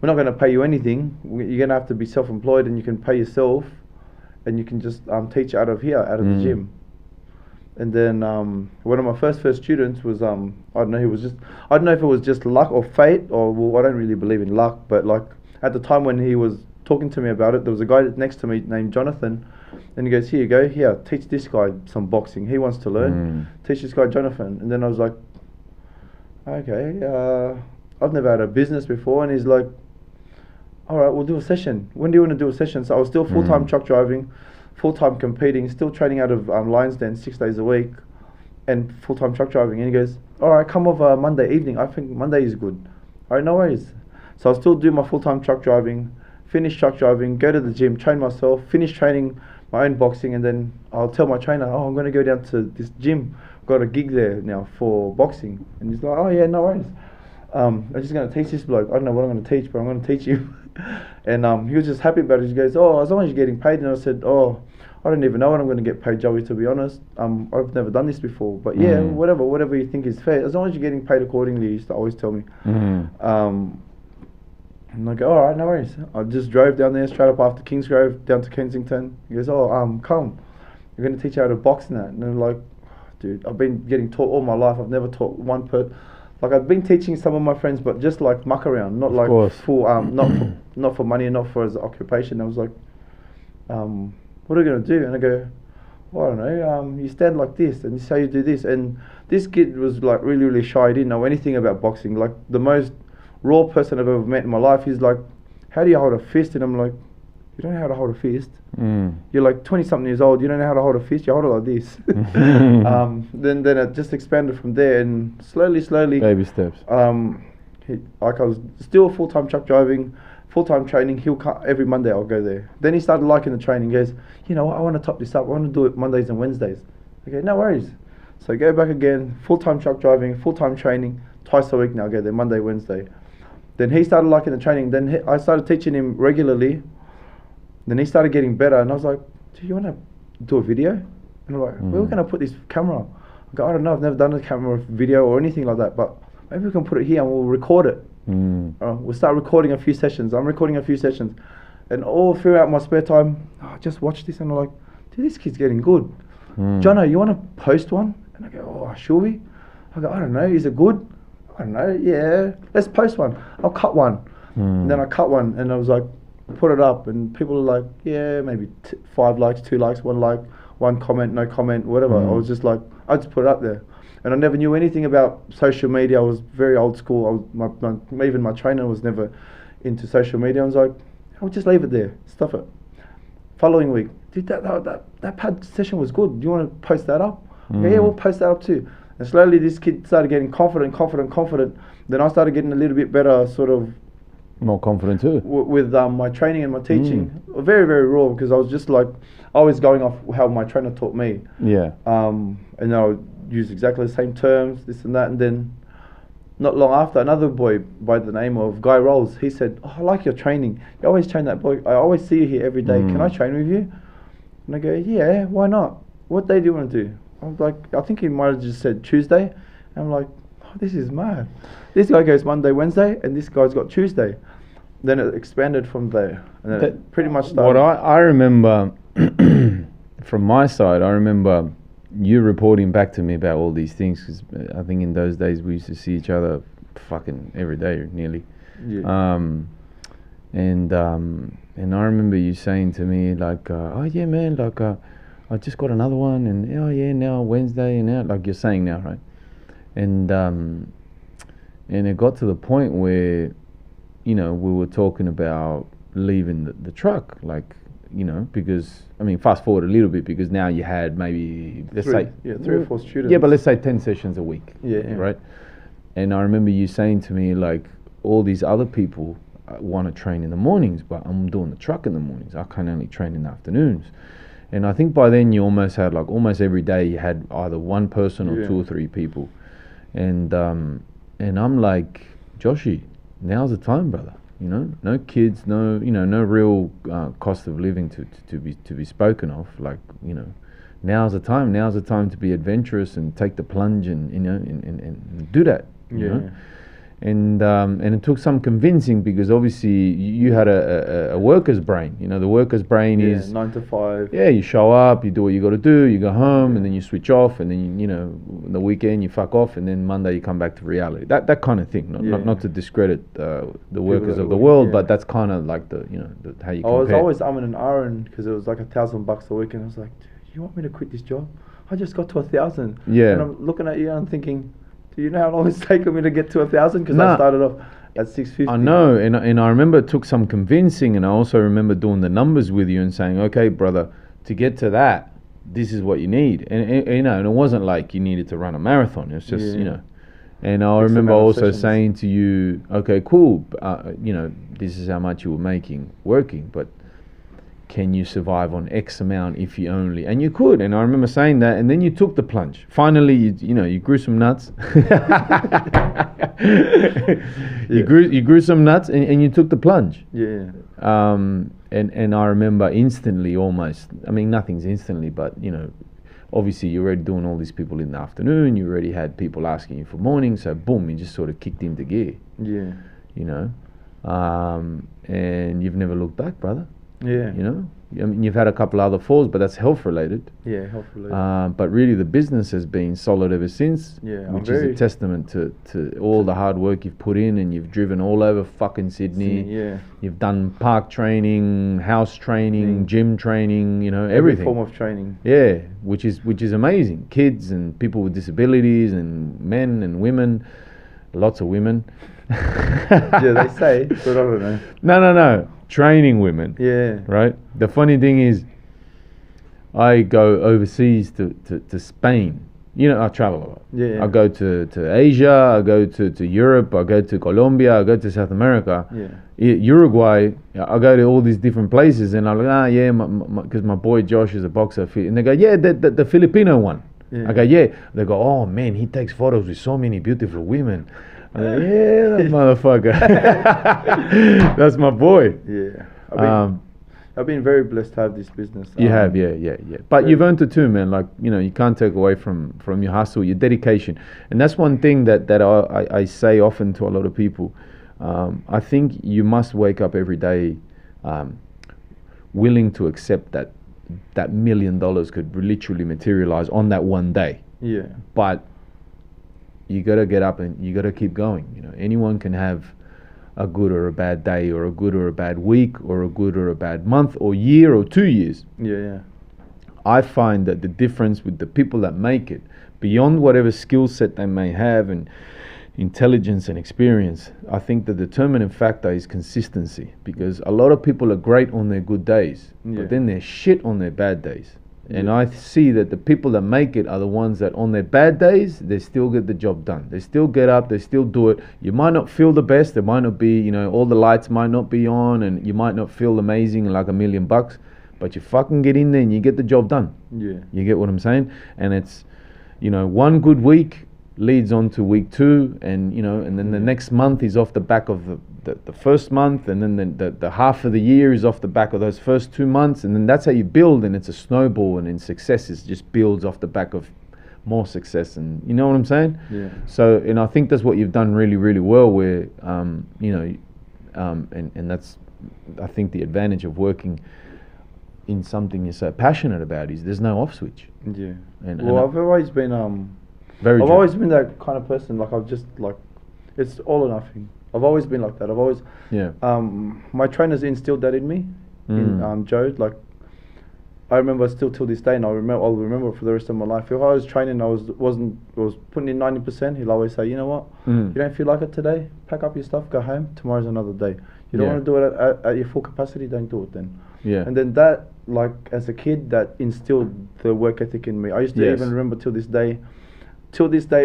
we're not going to pay you anything. You're going to have to be self-employed and you can pay yourself and you can just teach out of here, out of the gym. And then one of my first students was, I don't know, I don't know if it was just luck or fate or, well, I don't really believe in luck, but like at the time when he was talking to me about it, there was a guy next to me named Jonathan, and he goes, here you go, here, teach this guy some boxing. He wants to learn. Teach this guy Jonathan. And then I was like, okay, I've never had a business before. And he's like, all right, we'll do a session. When do you want to do a session? So I was still full-time truck driving, full-time competing, still training out of Lions Den 6 days a week, and full-time truck driving. And he goes, all right, come over Monday evening. I think Monday is good. All right, no worries. So I'll still do my full-time truck driving, finish truck driving, go to the gym, train myself, finish training my own boxing, and then I'll tell my trainer, oh, I'm going to go down to this gym. I've got a gig there now for boxing. And he's like, oh, yeah, no worries. I'm just going to teach this bloke. I don't know what I'm going to teach, but I'm going to teach you. And he was just happy about it. He goes, oh, as long as you're getting paid. And I said, oh, I don't even know what I'm going to get paid, Joey, to be honest. I've never done this before. But yeah, whatever you think is fair. As long as you're getting paid accordingly, he used to always tell me. And I go, all right, no worries. I just drove down there, straight up after Kingsgrove, down to Kensington. He goes, oh, come. You're going to teach you how to box and that. And I'm like, dude, I've been getting taught all my life. I've never taught one person. Like I've been teaching some of my friends, but just like muck around, not like full, not for money and not for as an occupation. I was like, what are you gonna do? And I go, well, I don't know. You stand like this, and this is how you do this. And this kid was like really shy. He didn't know anything about boxing. Like the most raw person I've ever met in my life. He's like, how do you hold a fist? And I'm like, you don't know how to hold a fist. You're like 20-something years old. You don't know how to hold a fist. You hold it like this. Then it just expanded from there, and slowly, baby steps. Like I was still full-time truck driving, full-time training. He'll come every Monday. I'll go there. Then he started liking the training. He goes, you know, I want to top this up. I want to do it Mondays and Wednesdays. Okay, no worries. So I go back again, full-time truck driving, full-time training, twice a week now. I go there Monday, Wednesday. Then he started liking the training. Then I started teaching him regularly. Then he started getting better, and I was like, do you want to do a video? And I'm like, where are we going to put this camera? I go, I don't know, I've never done a camera video or anything like that, but maybe we can put it here and we'll record it. We'll start recording a few sessions. I'm recording a few sessions. And all throughout my spare time, I just watch this and I'm like, dude, this kid's getting good. Jono, you want to post one? And I go, oh, should we? I go, I don't know, is it good? I don't know, yeah, let's post one. I'll cut one. And then I cut one and I was like, put it up, and people are like, yeah, maybe 5 likes, 2 likes, 1 like, 1 comment, no comment, whatever. I was just like, I just put it up there, and I never knew anything about social media. I was very old school. Even my trainer was never into social media. I was like, I'll just leave it there, stuff it. Following week, dude, that pad session was good. Do you want to post that up? Yeah, we'll post that up too. And slowly this kid started getting confident. Then I started getting a little bit better, sort of more confident too with my training and my teaching. Very raw, because I was just like always going off how my trainer taught me. And I would use exactly the same terms, this and that. And then not long after, another boy by the name of Guy Rolls, he said, oh, I like your training. You always train that boy. I always see you here every day. Can I train with you? And I go, yeah, why not? What day do you want to do? I was like, I think he might have just said Tuesday. And I'm like, oh, this is mad. This guy goes Monday, Wednesday, and this guy's got Tuesday. Then it expanded from there, and then it pretty much started. What I remember from my side, I remember you reporting back to me about all these things, because I think in those days we used to see each other fucking every day nearly. Yeah. And I remember you saying to me like, oh yeah man, like I just got another one, and oh yeah, now Wednesday, and now, like you're saying now, right? And it got to the point where, you know, we were talking about leaving the truck, like, you know, because I mean, fast forward a little bit, because now you had maybe three or four students. Yeah, but let's say 10 sessions a week. Yeah. Right. And I remember you saying to me like, all these other people want to train in the mornings, but I'm doing the truck in the mornings. I can only train in the afternoons. And I think by then you almost had like almost every day you had either one person or two or three people. And I'm like, Joshy, now's the time, brother. You know, no kids, no, you know, no real cost of living to be spoken of. Like, you know, now's the time. Now's the time to be adventurous and take the plunge, and you know, and do that. You know? And it took some convincing, because obviously you had a worker's brain. You know, the worker's brain is 9 to 5. Yeah, you show up, you do what you got to do, you go home, and then you switch off, and then you know, the weekend you fuck off, and then Monday you come back to reality. That kind of thing. Not to discredit the workers of the world, but that's kind of like the, you know, how you compare. I was always and ahhing because it was like $1,000 a week, and I was like, you want me to quit this job? I just got to 1,000. Yeah. And I'm looking at you and I'm thinking, do you know how long it's taken me to get to 1,000? Because I started off at 650. I know, and I remember it took some convincing, and I also remember doing the numbers with you and saying, okay, brother, to get to that, this is what you need. And you know, and it wasn't like you needed to run a marathon. It's just, you know. And I remember also saying to you, okay, cool, you know, this is how much you were making working, but can you survive on X amount if you only, and you could. And I remember saying that, and then you took the plunge. Finally, you know, you grew some nuts. You grew some nuts, and you took the plunge. Yeah. And I remember instantly, almost, I mean, nothing's instantly, but you know, obviously you're already doing all these people in the afternoon, you already had people asking you for morning, so boom, you just sort of kicked into gear. Yeah. You know, and you've never looked back, brother. Yeah. You know, I mean, you've had a couple other falls, but that's health related. Yeah, health related. But really, the business has been solid ever since. Yeah, which is a testament to all the hard work you've put in, and you've driven all over fucking Sydney. Yeah. You've done park training, house training, gym training. You know, everything. Every form of training. Yeah, which is amazing. Kids and people with disabilities, and men and women, lots of women. Yeah, they say, but I don't know. No. Training women. Yeah. Right? The funny thing is, I go overseas to Spain. You know, I travel a lot. Yeah. I go to Asia, I go to Europe, I go to Colombia, I go to South America. Yeah. Uruguay, I go to all these different places, and I'm like, yeah, because my boy Josh is a boxer. And they go, yeah, the Filipino one. Yeah. I go, yeah. They go, oh man, he takes photos with so many beautiful women. I'm like, yeah, that motherfucker. That's my boy. Yeah. I've been very blessed to have this business. You have, yeah. But you've earned it too, man. Like, you know, you can't take away from your hustle, your dedication. And that's one thing that I say often to a lot of people. I think you must wake up every day willing to accept that $1 million could literally materialize on that one day. Yeah. But you got to get up and you got to keep going. You know, anyone can have a good or a bad day, or a good or a bad week, or a good or a bad month, or year, or 2 years. Yeah. I find that the difference with the people that make it, beyond whatever skill set they may have and intelligence and experience, I think the determining factor is consistency. Because a lot of people are great on their good days, but then they're shit on their bad days. And I see that the people that make it are the ones that on their bad days, they still get the job done. They still get up, they still do it. You might not feel the best. There might not be, you know, all the lights might not be on, and you might not feel amazing like $1 million, but you fucking get in there and you get the job done. Yeah. You get what I'm saying? And it's, you know, one good week leads on to week 2, and, you know, and then the next month is off the back of the first month, and then the half of the year is off the back of those first 2 months, and then that's how you build, and it's a snowball, and then success is just builds off the back of more success, and you know what I'm saying? Yeah. So, and I think that's what you've done really, really well, where, you know, and that's, I think, the advantage of working in something you're so passionate about is there's no off switch. Yeah. And I've always been I've always been that kind of person. Like I've just like, it's all or nothing. I've always been like that. I've always my trainers instilled that in me. In Joe, like I remember still till this day, and I'll remember for the rest of my life. If I was training, I was putting in 90%. He'll always say, you know what, you don't feel like it today, pack up your stuff, go home. Tomorrow's another day. You don't want to do it at your full capacity, don't do it then. Yeah. And then that, like as a kid, that instilled the work ethic in me. I used to even remember till this day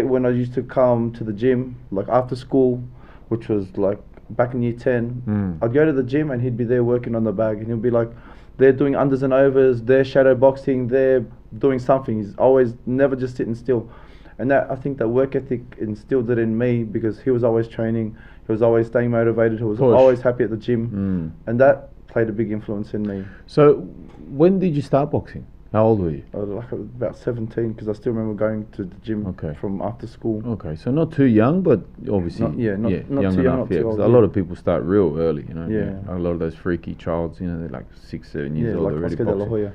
when I used to come to the gym, like after school, which was like back in year 10, I'd go to the gym and he'd be there working on the bag, and he'd be like, they're doing unders and overs, they're shadow boxing, they're doing something. He's always never just sitting still. And that, I think that work ethic instilled it in me, because he was always training, he was always staying motivated, he was always happy at the gym. And that played a big influence in me. So when did you start boxing? How old were you? I was like about 17, because I still remember going to the gym from after school. Okay, so not too young, but obviously not young too young, enough. Because a lot of people start real early, you know. Yeah. A lot of those freaky childs, you know, they're like 6, 7 years old like already Oscar boxing. De La Hoya.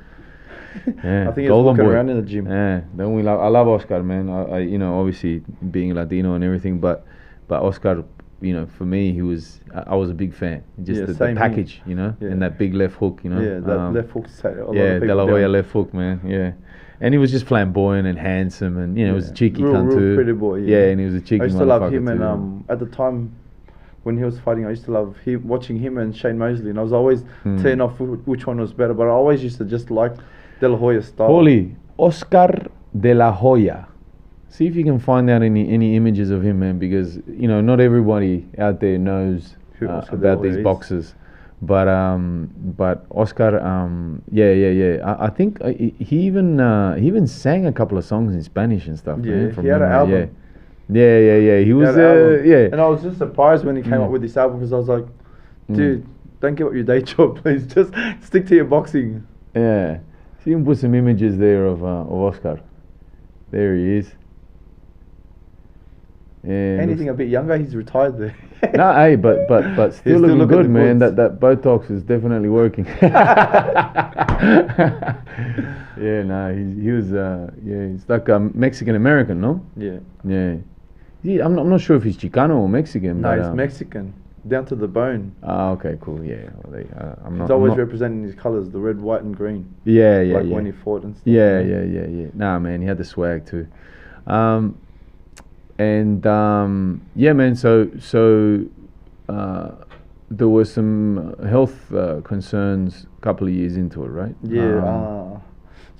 Yeah, I think he was walking around in the gym. Yeah, I love Oscar, man. I you know, obviously being Latino and everything, but Oscar, you know, for me, I was a big fan. Just the package, you know, and that big left hook, you know. Yeah, that left hook. De La Hoya left hook, man. Yeah, and he was just flamboyant and handsome, and you know, was a cheeky cunt too. Real pretty boy. Yeah, and he was a cheeky. I used to love him, and at the time when he was fighting, I used to love watching him and Shane Mosley, and I was always turning off which one was better, but I always used to just like De La Hoya style. Paulie, Oscar De La Hoya. See if you can find out any images of him, man, because you know not everybody out there knows about these boxers, but Oscar, I think he even sang a couple of songs in Spanish and stuff. Yeah, man, he had an album. Yeah. He was and I was just surprised when he came up with this album, because I was like, dude, don't give up your day job, please. Just stick to your boxing. Yeah. So you can put some images there of Oscar. There he is. And anything a bit younger, he's retired there. No, hey, but still looking good, man. That Botox is definitely working. Yeah, no, he was he's like Mexican American, no? Yeah. I'm not sure if he's Chicano or Mexican. No, he's Mexican, down to the bone. Ah, okay, cool. Yeah, he's always representing his colours, the red, white, and green. Yeah. Like when he fought and stuff. Yeah. Nah, man, he had the swag too. Yeah, man. So there were some health concerns a couple of years into it, right? Yeah.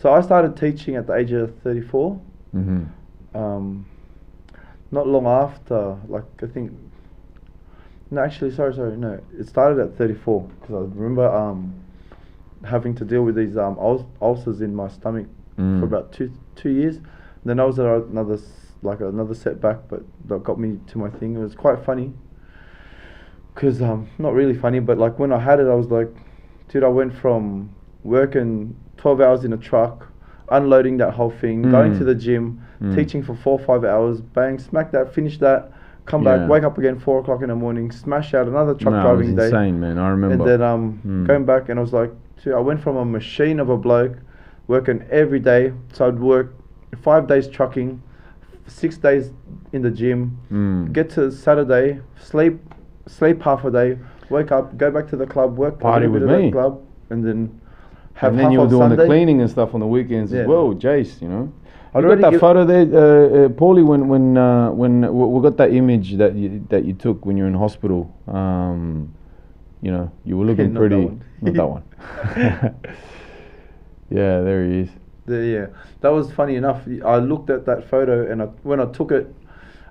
So I started teaching at the age of 34. Not long after, like I think. No, actually, sorry. No, it started at 34, because I remember having to deal with these ulcers in my stomach for about two years. Then I was at another setback, but that got me to my thing. It was quite funny, because not really funny, but like when I had it, I was like, dude, I went from working 12 hours in a truck, unloading that whole thing, going to the gym, teaching for 4 or 5 hours, bang, smack that, finish that, come back, wake up again 4 o'clock in the morning, smash out another truck driving day. Insane, man. I remember. And then going back, and I was like, dude, I went from a machine of a bloke working every day. So I'd work 5 days trucking, 6 days in the gym, get to Saturday, sleep half a day, wake up, go back to the club, work party with me, the club, and then have and then you were doing the cleaning and stuff on the weekends as well, Jace, you know. You got that photo there, Paulie, when we got that image that you took when you were in hospital. You know, you were looking pretty. Not that one. Yeah, there he is. Yeah, that was funny enough. I looked at that photo, and when I took it,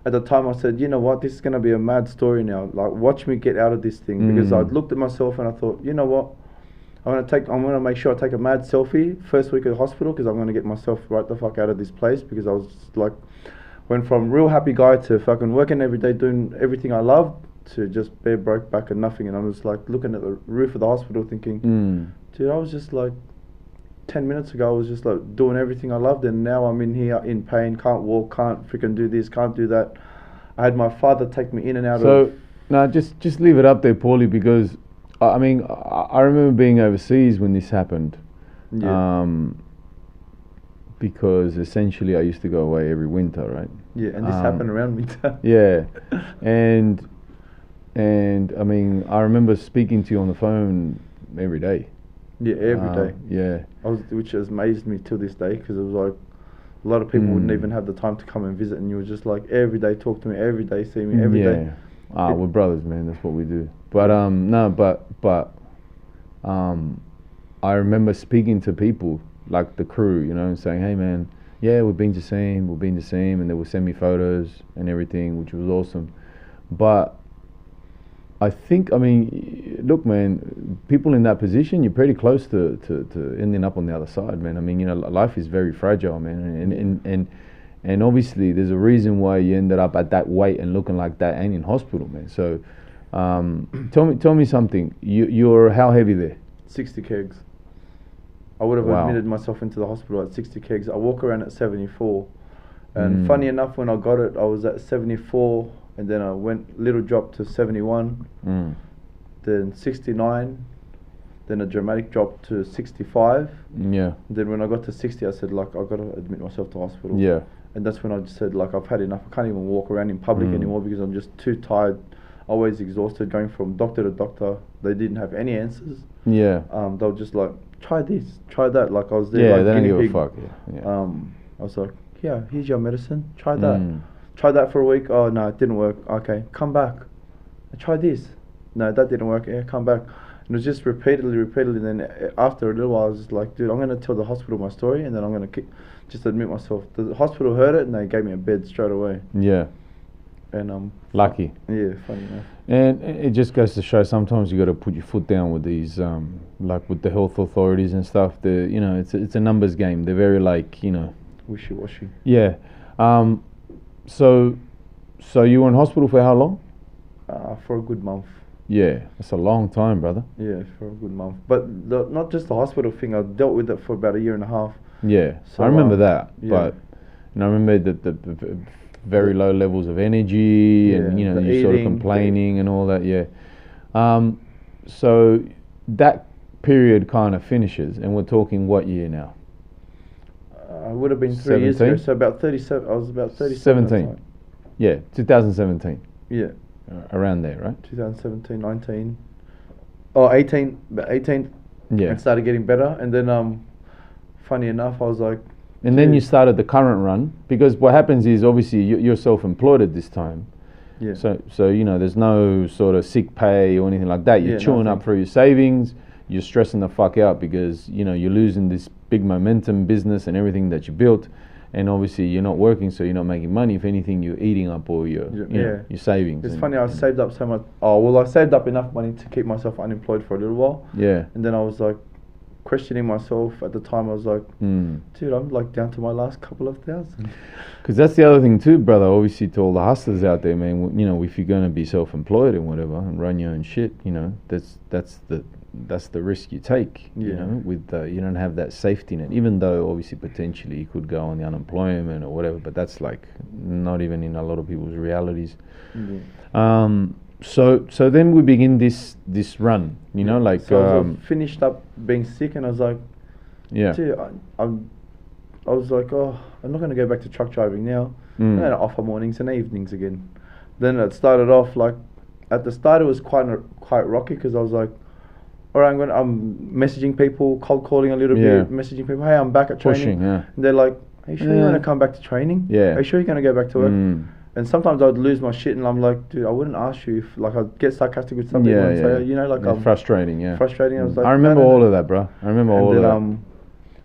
at the time I said, you know what, this is going to be a mad story now. Like, watch me get out of this thing. Because I looked at myself and I thought, you know what, I'm going to make sure I take a mad selfie first week of the hospital, because I'm going to get myself right the fuck out of this place, because I was like, went from real happy guy to fucking working every day, doing everything I loved, to just bare broke back and nothing. And I was like looking at the roof of the hospital thinking, dude, I was just like 10 minutes ago, I was just like doing everything I loved, and now I'm in here in pain, can't walk, can't freaking do this, can't do that. I had my father take me in and out of... So, no, just leave it up there, Paulie, because I mean, I remember being overseas when this happened, Yeah. Because essentially I used to go away every winter, right? Yeah, and this happened around winter. Yeah, and I mean, I remember speaking to you on the phone every day. Yeah, every day. Yeah. Which has amazed me till this day, because it was like a lot of people wouldn't even have the time to come and visit, and you were just like every day talk to me, every day see me, every day. We're brothers, man. That's what we do. But I remember speaking to people like the crew, you know, and saying, "Hey, man, yeah, we've been to see him, and they would send me photos and everything, which was awesome." But I think, I mean, look, man, people in that position, you're pretty close to ending up on the other side, man. I mean, you know, life is very fragile, man, and obviously there's a reason why you ended up at that weight and looking like that and in hospital, man. So, tell me something. You're how heavy there? 60 kegs. I would have admitted myself into the hospital at 60 kegs. I walk around at 74, and funny enough, when I got it, I was at 74. And then I went little drop to 71, then 69, then a dramatic drop to 65. Yeah. Then when I got to 60, I said, like, I've got to admit myself to hospital. Yeah. And that's when I just said, like, I've had enough. I can't even walk around in public anymore because I'm just too tired, always exhausted, going from doctor to doctor. They didn't have any answers. Yeah. They were just like, try this, try that. Like, I was there, yeah, like, they don't give pig. a fuck. Yeah. I was like, yeah, here's your medicine, try that. Tried that for a week. Oh no, it didn't work. Okay, come back. I tried this. No, that didn't work. Yeah, come back. And it was just repeatedly. And then after a little while, I was just like, dude, I'm gonna tell the hospital my story, and then I'm gonna just admit myself. The hospital heard it, and they gave me a bed straight away. Yeah. And lucky. Yeah, funny enough. And it just goes to show sometimes you got to put your foot down with these, like with the health authorities and stuff. You know, it's a numbers game. They're very like, you know, wishy-washy. Yeah. So you were in hospital for how long? For a good month. Yeah, that's a long time, brother. Yeah, for a good month. But not just the hospital thing. I dealt with it for about a year and a half. Yeah, so, I remember that. Yeah. But and I remember the very low levels of energy, and you know, you sort of complaining and all that. Yeah. So that period kind of finishes, and we're talking what year now? I would have been 3 years ago, so about 37. I was about 37. 17. Yeah, 2017. Yeah. Around there, right? 2017, 19. Oh, 18. About 18. Yeah. And started getting better. And then, funny enough, I was like... And then you started the current run, because what happens is, obviously, you're self-employed at this time. Yeah. So you know, there's no sort of sick pay or anything like that. You're chewing up through your savings. You're stressing the fuck out because, you know, you're losing this big momentum business and everything that you built, and obviously you're not working, so you're not making money. If anything, you're eating up all your your savings. It's funny, I saved up so much. Oh well, I saved up enough money to keep myself unemployed for a little while. Yeah. And then I was like questioning myself at the time. I was like, dude, I'm like down to my last couple of thousand. Because that's the other thing too, brother. Obviously, to all the hustlers out there, man. You know, if you're going to be self-employed and whatever and run your own shit, you know, that's the risk you take. You know, with you don't have that safety net. Even though obviously potentially you could go on the unemployment or whatever, but that's like not even in a lot of people's realities. So then we begin this run. You know, like so I finished up being sick, and I was like, dude, I was like, oh, I'm not going to go back to truck driving now. I'm going to offer mornings and evenings again. Then it started off like, at the start it was quite rocky, because I was like, all right, I'm messaging people, cold calling a little bit, messaging people, hey, I'm back at training. And they're like, are you sure you want to come back to training? Are you sure you're going to go back to work? And sometimes I'd lose my shit, and I'm like, dude, I wouldn't ask you if, like, I'd get sarcastic with something and say, you know, like, frustrating, frustrating. I was like, I remember all of that, bro. I remember all of that.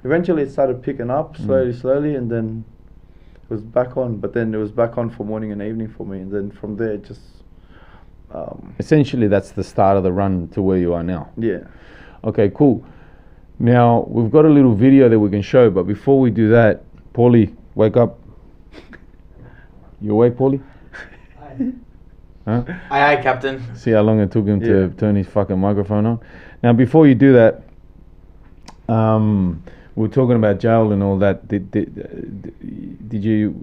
Eventually it started picking up slowly, and then it was back on. But then it was back on for morning and evening for me, and then from there it just... essentially, that's the start of the run to where you are now. Yeah. Okay, cool. Now, we've got a little video that we can show, but before we do that, Paulie, wake up. You awake, Paulie? Huh? Aye, Captain. See how long it took him to turn his fucking microphone on? Now, before you do that, we were talking about jail and all that. Did you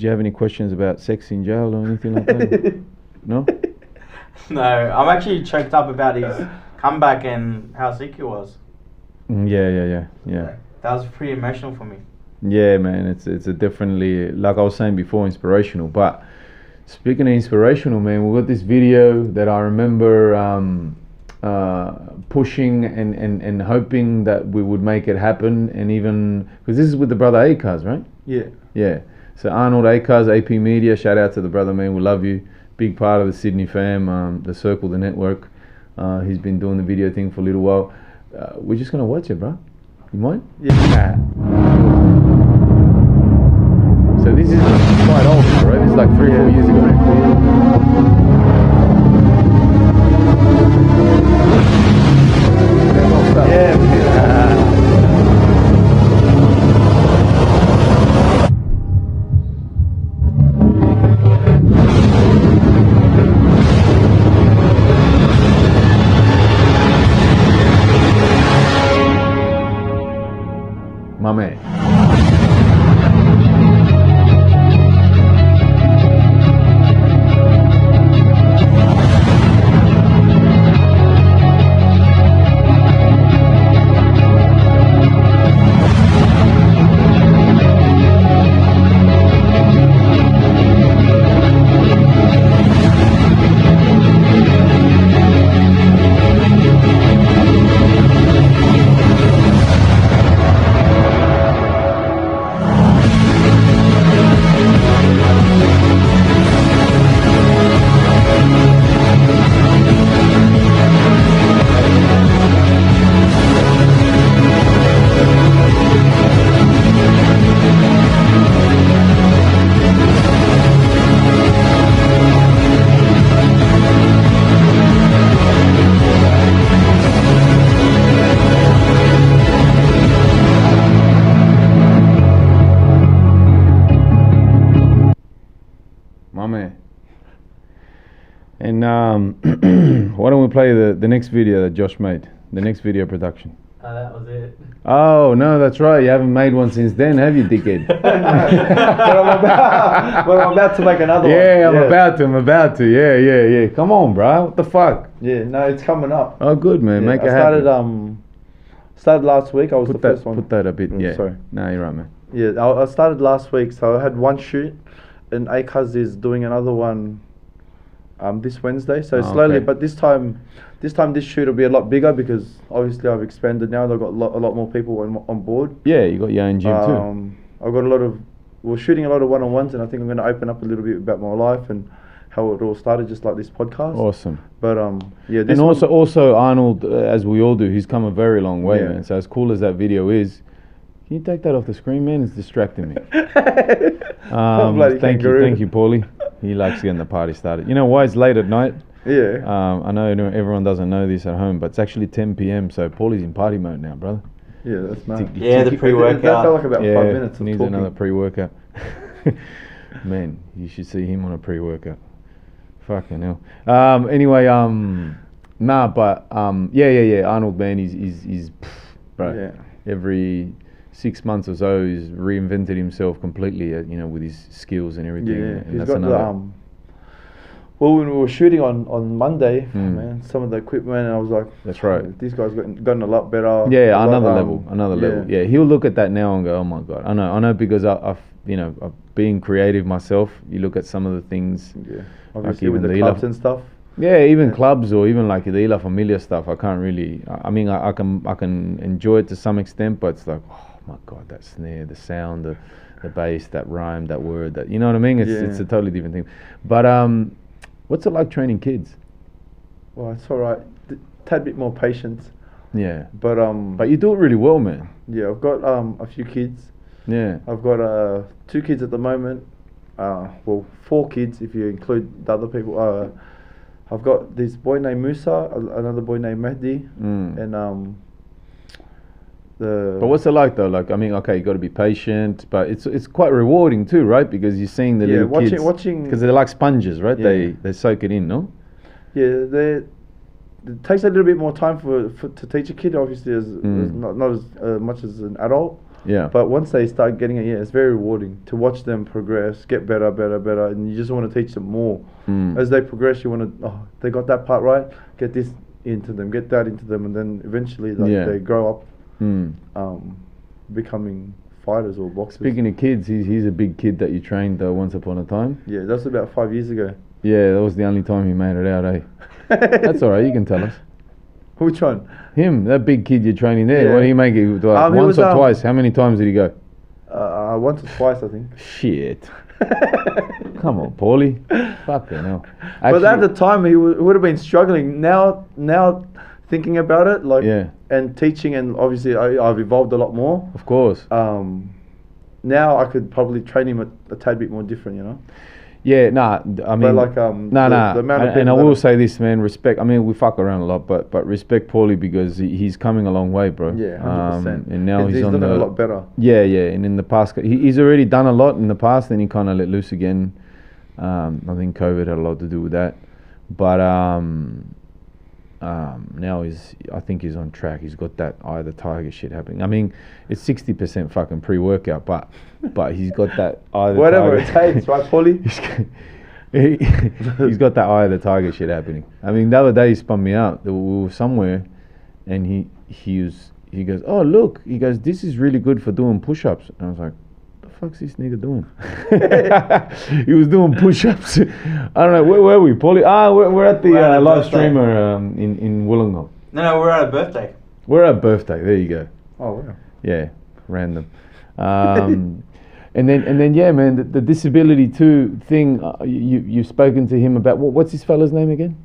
have any questions about sex in jail or anything like that? No? No, I'm actually choked up about his comeback and how sick he was. Yeah. That was pretty emotional for me. Yeah, man, it's a definitely, like I was saying before, inspirational. But speaking of inspirational, man, we got this video that I remember pushing and hoping that we would make it happen, and even because this is with the brother Akaz, right? Yeah. So Arnold Akaz, AP Media, shout out to the brother, man. We love you. Big part of the Sydney fam, the circle, the network. He's been doing the video thing for a little while. We're just gonna watch it, bro. You mind? Yeah. So this is quite old, right? This is like 3-4 years ago. My man. My man. And why don't we play the next video that Josh made? The next video production. That was it. Oh, no, that's right. You haven't made one since then, have you, dickhead? But I'm about to make another one. I'm about to. Yeah. Come on, bro. What the fuck? Yeah, no, it's coming up. Oh, good, man. Yeah, Make it happen. Started last week. I was Put the that, first one. Put that a bit, yeah. Sorry. No, you're right, man. Yeah, I started last week, so I had one shoot, and Akaz is doing another one this Wednesday. So slowly, okay. but this time this shoot will be a lot bigger because obviously I've expanded now. I've got a lot more people on board. Yeah, you got your own gym too. I've got we're shooting a lot of one-on-ones, and I think I'm going to open up a little bit about my life and how it all started, just like this podcast. Awesome. But yeah, and also Arnold, as we all do, he's come a very long way, man. So as cool as that video is, can you take that off the screen, man? It's distracting me. Thank you, Paulie. He likes getting the party started. You know why it's late at night? Yeah. I know everyone doesn't know this at home, but it's actually 10 p.m. So Paulie's in party mode now, brother. Yeah, that's nice. The pre-workout. That felt like about 5 minutes of needs talking. another pre-workout. Man, you should see him on a pre-workout. Fucking hell. Anyway, Arnold, man, he's bro. Yeah. Every 6 months or so, he's reinvented himself completely. With his skills and everything. Yeah, and he's that's got another. Well, when we were shooting on Monday, man, some of the equipment, and I was like, that's right. These guys gotten a lot better. Yeah, another level. Yeah, he'll look at that now and go, oh my god. I know because I've being creative myself. You look at some of the things. Yeah, obviously like with the clubs and stuff. Yeah, even clubs or even like the La Familia stuff. I can't really. I mean, I can enjoy it to some extent, but it's like, oh my god, that snare, the sound, the bass, that rhyme, that word, that, you know what I mean? It's a totally different thing. But what's it like training kids? Well, it's all right. Tad bit more patience. Yeah. But you do it really well, man. Yeah, I've got a few kids. Yeah. I've got 2 kids at the moment. 4 kids if you include the other people. I've got this boy named Musa, another boy named Mehdi, and But what's it like though? Like, I mean, okay, you got to be patient, but it's quite rewarding too, right? Because you're seeing the little kids, because they're like sponges, right? Yeah. They soak it in, no? Yeah, it takes a little bit more time to teach a kid, obviously, as not as much as an adult. Yeah. But once they start getting it, it's very rewarding to watch them progress, get better, and you just want to teach them more. As they progress, you want to, they got that part right, get this into them, get that into them, and then eventually they grow up. becoming fighters or boxers. Speaking of kids, he's a big kid that you trained once upon a time. Yeah, that's about 5 years ago. Yeah, that was the only time he made it out, eh? That's alright, you can tell us. Which one? Him, that big kid you're training there. Yeah. What did he make it? Like, once or twice? How many times did he go? Once or twice, I think. Shit. Come on, Paulie. Fucking hell. But at the time, he would have been struggling. Now thinking about it, like, and teaching, and obviously I've evolved a lot more. Of course. Now I could probably train him a tad bit more different, you know. Yeah, I mean, but like, the amount of and I will say this, man, respect. I mean, we fuck around a lot, but respect Paulie because he's coming a long way, bro. Yeah, 100%. And now he's on looking a lot better. Yeah, and in the past, he's already done a lot in the past, and he kind of let loose again. I think COVID had a lot to do with that, but now I think he's on track. He's got that eye of the tiger shit happening. I mean, it's 60% fucking pre-workout, but he's got that eye of the whatever tiger. it takes, right, Paulie? He's got that eye of the tiger shit happening. I mean, the other day he spun me out. We were somewhere, and he goes, oh look, he goes, this is really good for doing push-ups. And I was like, the fuck's this nigga doing? He was doing push-ups. I don't know, where were we, Paulie? We're at the live streamer in Wollongong. No, we're at a birthday. We're at a birthday. There you go. Oh wow. Yeah, random. And then yeah, man, the disability too thing. You've spoken to him about what's this fella's name again?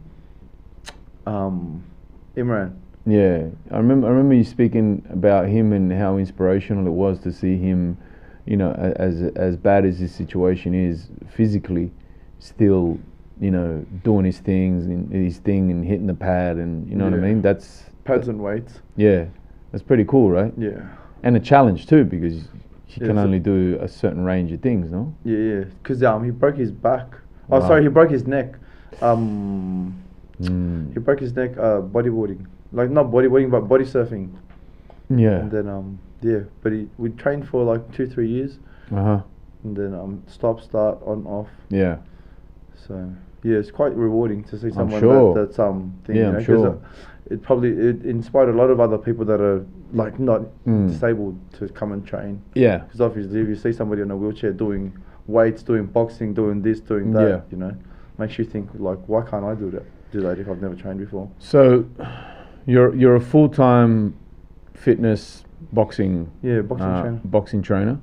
Imran. Yeah, I remember you speaking about him and how inspirational it was to see him, you know, as bad as his situation is physically, still, you know, doing his thing and hitting the pad, and you know what I mean. That's pads and weights. Yeah, that's pretty cool, right? Yeah. And a challenge too, because he can only do a certain range of things, no? Yeah. Because he broke his back. Oh, sorry, he broke his neck. He broke his neck bodyboarding, like not bodyboarding, but body surfing. Yeah. And then but we trained for like 2-3 years. And then stop, start, on, off. Yeah. So yeah, it's quite rewarding to see someone that's thing. Yeah, you know, I'm sure. It inspired a lot of other people that are like not disabled to come and train. Yeah. Because obviously, if you see somebody in a wheelchair doing weights, doing boxing, doing this, doing that, you know, makes you think like, why can't I do that if I've never trained before? So, you're a full-time fitness boxing trainer.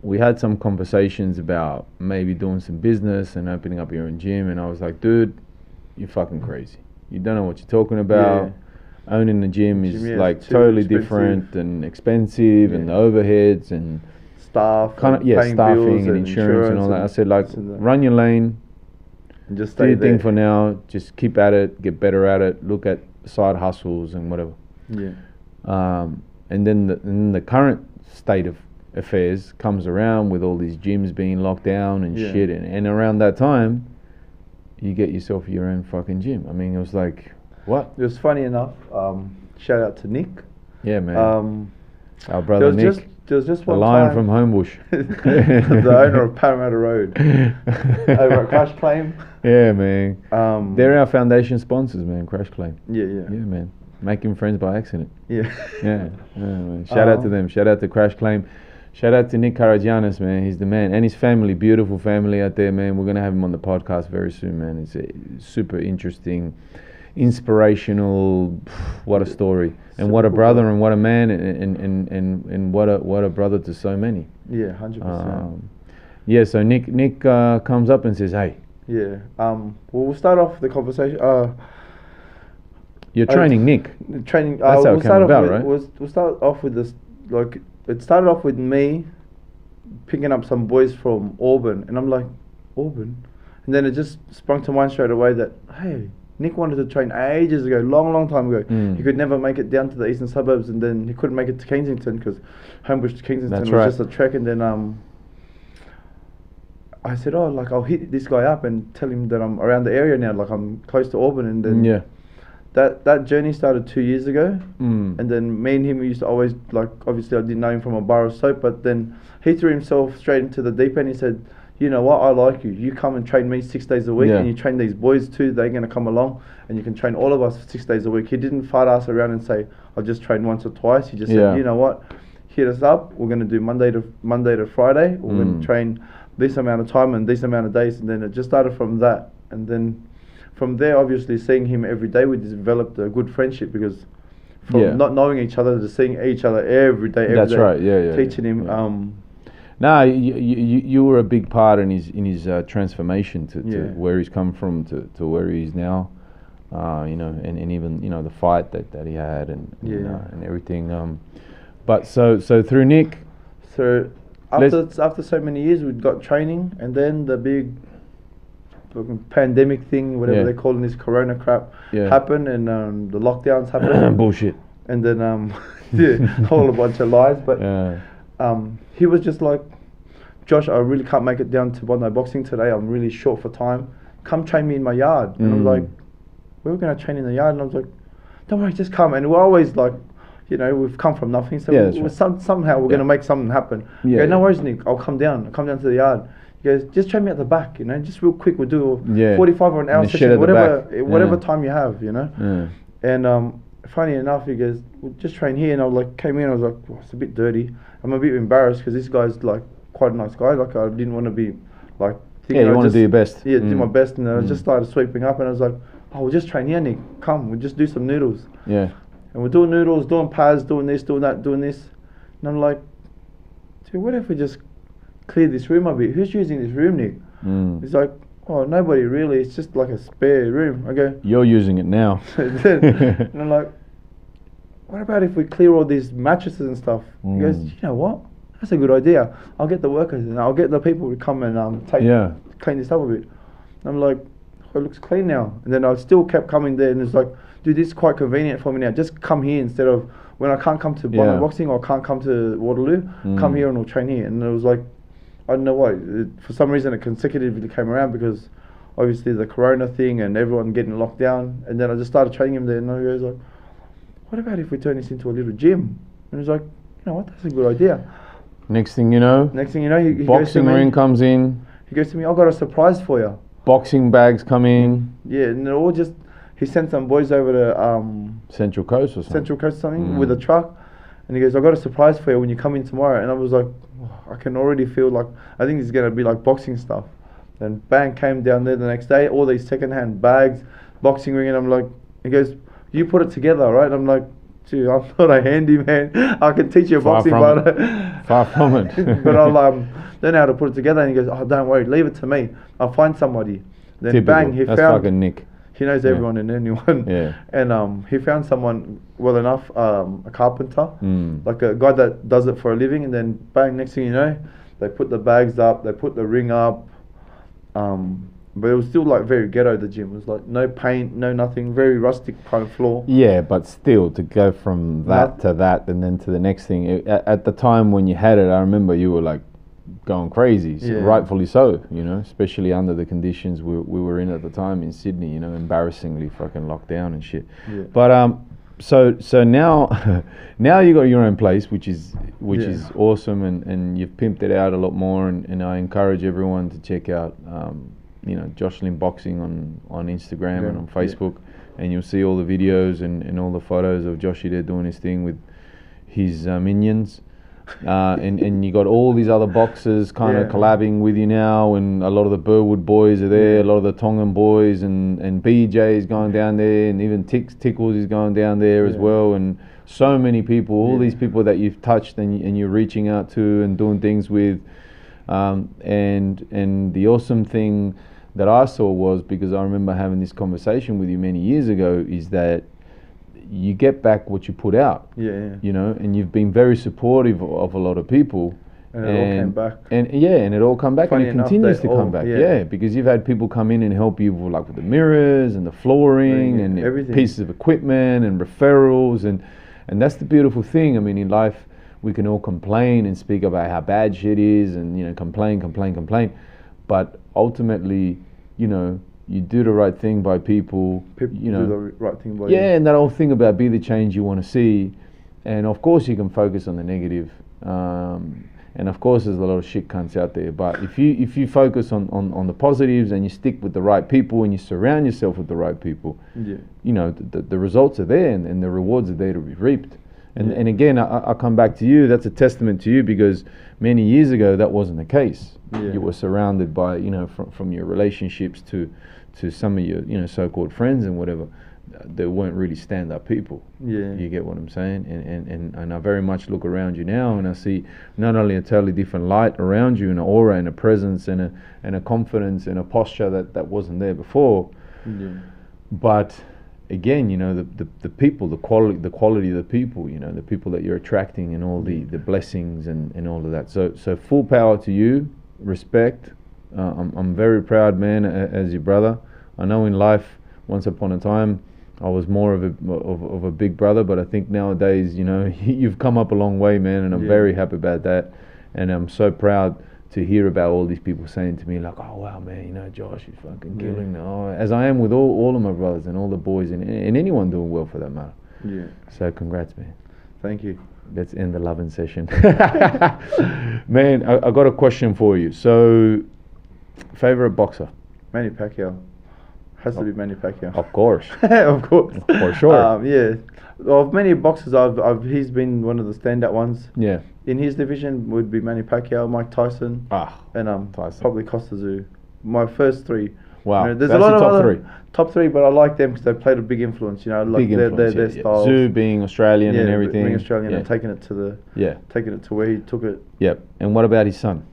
We had some conversations about maybe doing some business and opening up your own gym, and I was like, dude, you're fucking crazy. You don't know what you're talking about. Owning the gym is like totally different and expensive, and the overheads and staff, staffing and insurance and all that. I said, like, run your lane, and just do your thing for now. Just keep at it, get better at it. Look at side hustles and whatever. Yeah. And then the current state of affairs comes around with all these gyms being locked down and shit, and around that time, you get yourself your own fucking gym. I mean, it was like, what? It was funny enough. Shout out to Nick. Yeah, man. Our brother Nick. There was just one lion time from Homebush. The owner of Parramatta Road. Over at Crash Claim. Yeah, man. They're our foundation sponsors, man. Crash Claim. Yeah. Yeah, man. Making friends by accident. Yeah. Yeah, man. Shout out to them. Shout out to Crash Claim. Shout out to Nick Karagianis, man. He's the man. And his family, beautiful family out there, man. We're going to have him on the podcast very soon, man. It's a super interesting, inspirational, what a story. And what a brother and what a man and what a brother to so many. Yeah, 100%. Yeah, so Nick comes up and says, hey. Yeah. We'll start off the conversation. You're training Nick. Training. That's how it came about, right? We'll start off with this, like, it started off with me picking up some boys from Auburn, and I'm like, Auburn? And then it just sprung to mind straight away that, hey, Nick wanted to train ages ago, long time ago. He could never make it down to the eastern suburbs, and then he couldn't make it to Kensington because Homebush to Kensington was just a trek. And then I said, oh, like, I'll hit this guy up and tell him that I'm around the area now, like I'm close to Auburn. And then that journey started 2 years ago, and then me and him used to always, like, obviously I didn't know him from a bar of soap, but then he threw himself straight into the deep end. He said, you know what, I like you. You come and train me 6 days a week, Yeah. and you train these boys too. They're going to come along, and you can train all of us 6 days a week. He didn't fight us around and say, I'll just train once or twice. He just said, you know what, hit us up. We're going to do Monday to Friday. We're going to train this amount of time and this amount of days. And then it just started from that. And then from there, obviously, seeing him every day, we developed a good friendship because from not knowing each other to seeing each other every day. That's right. Teaching him. Yeah. No, you were a big part in his transformation to where he's come from to where he is now, you know, and even, you know, the fight that he had and everything. But so through Nick. So after so many years, we got training, and then the big pandemic thing, whatever they're calling this Corona crap, happened, and the lockdowns happened. Bullshit. And then a whole bunch of lies, but. He was just like, Josh, I really can't make it down to Bondi Boxing today. I'm really short for time. Come train me in my yard. And I was like, we were going to train in the yard. And I was like, don't worry, just come. And we're always like, you know, we've come from nothing. So somehow we're going to make something happen. Yeah, no worries, Nick. I'll come down. I'll come down to the yard. He goes, just train me at the back, you know, just real quick. We'll do a 45 or an hour session, whatever time you have, you know. And funny enough, he goes, well, just train here. And I was like, came in, I was like, well, it's a bit dirty. I'm a bit embarrassed because this guy's like quite a nice guy. Like I didn't want to be like. You want to do your best. Yeah, do my best, and I just started sweeping up, and I was like, oh, we'll just train here, Nick. Come, we'll just do some noodles. Yeah. And we're doing noodles, doing pads, doing this, doing that, doing this, and I'm like, dude, what if we just clear this room a bit? Who's using this room, Nick? He's like, oh, nobody really. It's just like a spare room. I go, you're using it now. And I'm like, what about if we clear all these mattresses and stuff? He goes, you know what? That's a good idea. I'll get the workers and I'll get the people to come and clean this up a bit. And I'm like, oh, it looks clean now. And then I still kept coming there, and it's like, dude, this is quite convenient for me now. Just come here instead of when I can't come to Bondi Boxing or can't come to Waterloo, come here and we'll train here. And it was like, I don't know why. For some reason, it consecutively came around because obviously the Corona thing and everyone getting locked down. And then I just started training him there, and he was like, what about if we turn this into a little gym? And he's like, you know what, that's a good idea. Next thing you know, he boxing ring comes in. He goes to me, I've got a surprise for you. Boxing bags come in. Yeah, and they're all just, he sent some boys over to Central Coast or something. Central Coast or something with a truck. And he goes, I've got a surprise for you when you come in tomorrow. And I was like, I can already feel like, I think it's going to be like boxing stuff. Then bang, came down there the next day, all these second-hand bags, boxing ring, and I'm like, he goes, you put it together, right? And I'm like, gee, I'm not a handyman. I can teach you boxing, but far from it. but I'll learn how to put it together. And he goes, oh, don't worry, leave it to me. I'll find somebody. Then Typical. Bang, That's fucking Nick. He knows everyone and anyone. Yeah. And he found someone well enough, a carpenter, like a guy that does it for a living. And then bang, next thing you know, they put the bags up, they put the ring up. But it was still like very ghetto, the gym. It was like no paint, no nothing, very rustic kind of floor. Yeah, but still to go from that to that and then to the next thing. At the time when you had it, I remember you were like going crazy, rightfully so, you know, especially under the conditions we were in at the time in Sydney, you know, embarrassingly fucking locked down and shit. Yeah. But so now now you got your own place, which is awesome, and you've pimped it out a lot more, and I encourage everyone to check out you know, Jocelyn Boxing on Instagram and on Facebook, and you'll see all the videos and all the photos of Joshy there doing his thing with his minions. And you got all these other boxers kind of collabing with you now, and a lot of the Burwood boys are there, a lot of the Tongan boys, and BJ is going down there, and even Tickles is going down there as well, and so many people, all these people that you've touched and you're reaching out to and doing things with, and the awesome thing that I saw was, because I remember having this conversation with you many years ago, is that you get back what you put out. You know, and you've been very supportive of a lot of people. And it all came back. And it all come back. Funny and it continues to come back. Yeah, because you've had people come in and help you with the mirrors and the flooring and everything, pieces of equipment and referrals. And that's the beautiful thing. I mean, in life, we can all complain and speak about how bad shit is and, you know, complain. But ultimately, you know, you do the right thing by people. You know, do the right thing by you. And that whole thing about be the change you want to see. And of course you can focus on the negative. And of course, there's a lot of shit cunts out there. But if you focus on the positives and you stick with the right people and you surround yourself with the right people, you know, the results are there and the rewards are there to be reaped. And again, I come back to you. That's a testament to you, because many years ago that wasn't the case. You were surrounded by, you know, from your relationships to some of your, you know, so-called friends and whatever. They weren't really stand-up people. You get what I'm saying? And I very much look around you now and I see not only a totally different light around you, an aura and a presence and a confidence and a posture that wasn't there before. But again, you know, the people, the quality of the people, you know, the people that you're attracting and all the blessings and all of that. So full power to you, respect. I'm very proud, man, as your brother. I know in life, once upon a time, I was more of a big brother, but I think nowadays, you know, you've come up a long way, man, and I'm very happy about that. And I'm so proud to hear about all these people saying to me, like, oh wow, man, you know, Josh is fucking killing it. Oh, as I am with all of my brothers and all the boys and anyone doing well for that matter. So congrats, man. Thank you. Let's end the loving session. Man, I got a question for you. So, favorite boxer? Manny Pacquiao. Has to be Manny Pacquiao. Of course. Of course. For sure. Yeah. Of many boxers, he's been one of the standout ones. Yeah. In his division would be Manny Pacquiao, Mike Tyson, and Tyson. probably Costa Tszyu. My first three. Wow. You know, there's That's a lot your of top other three. Top three, but I like them because they played a big influence. You know, like their styles. Tszyu being Australian and everything. Being Australian and taking it to where he took it. Yep. And what about his son?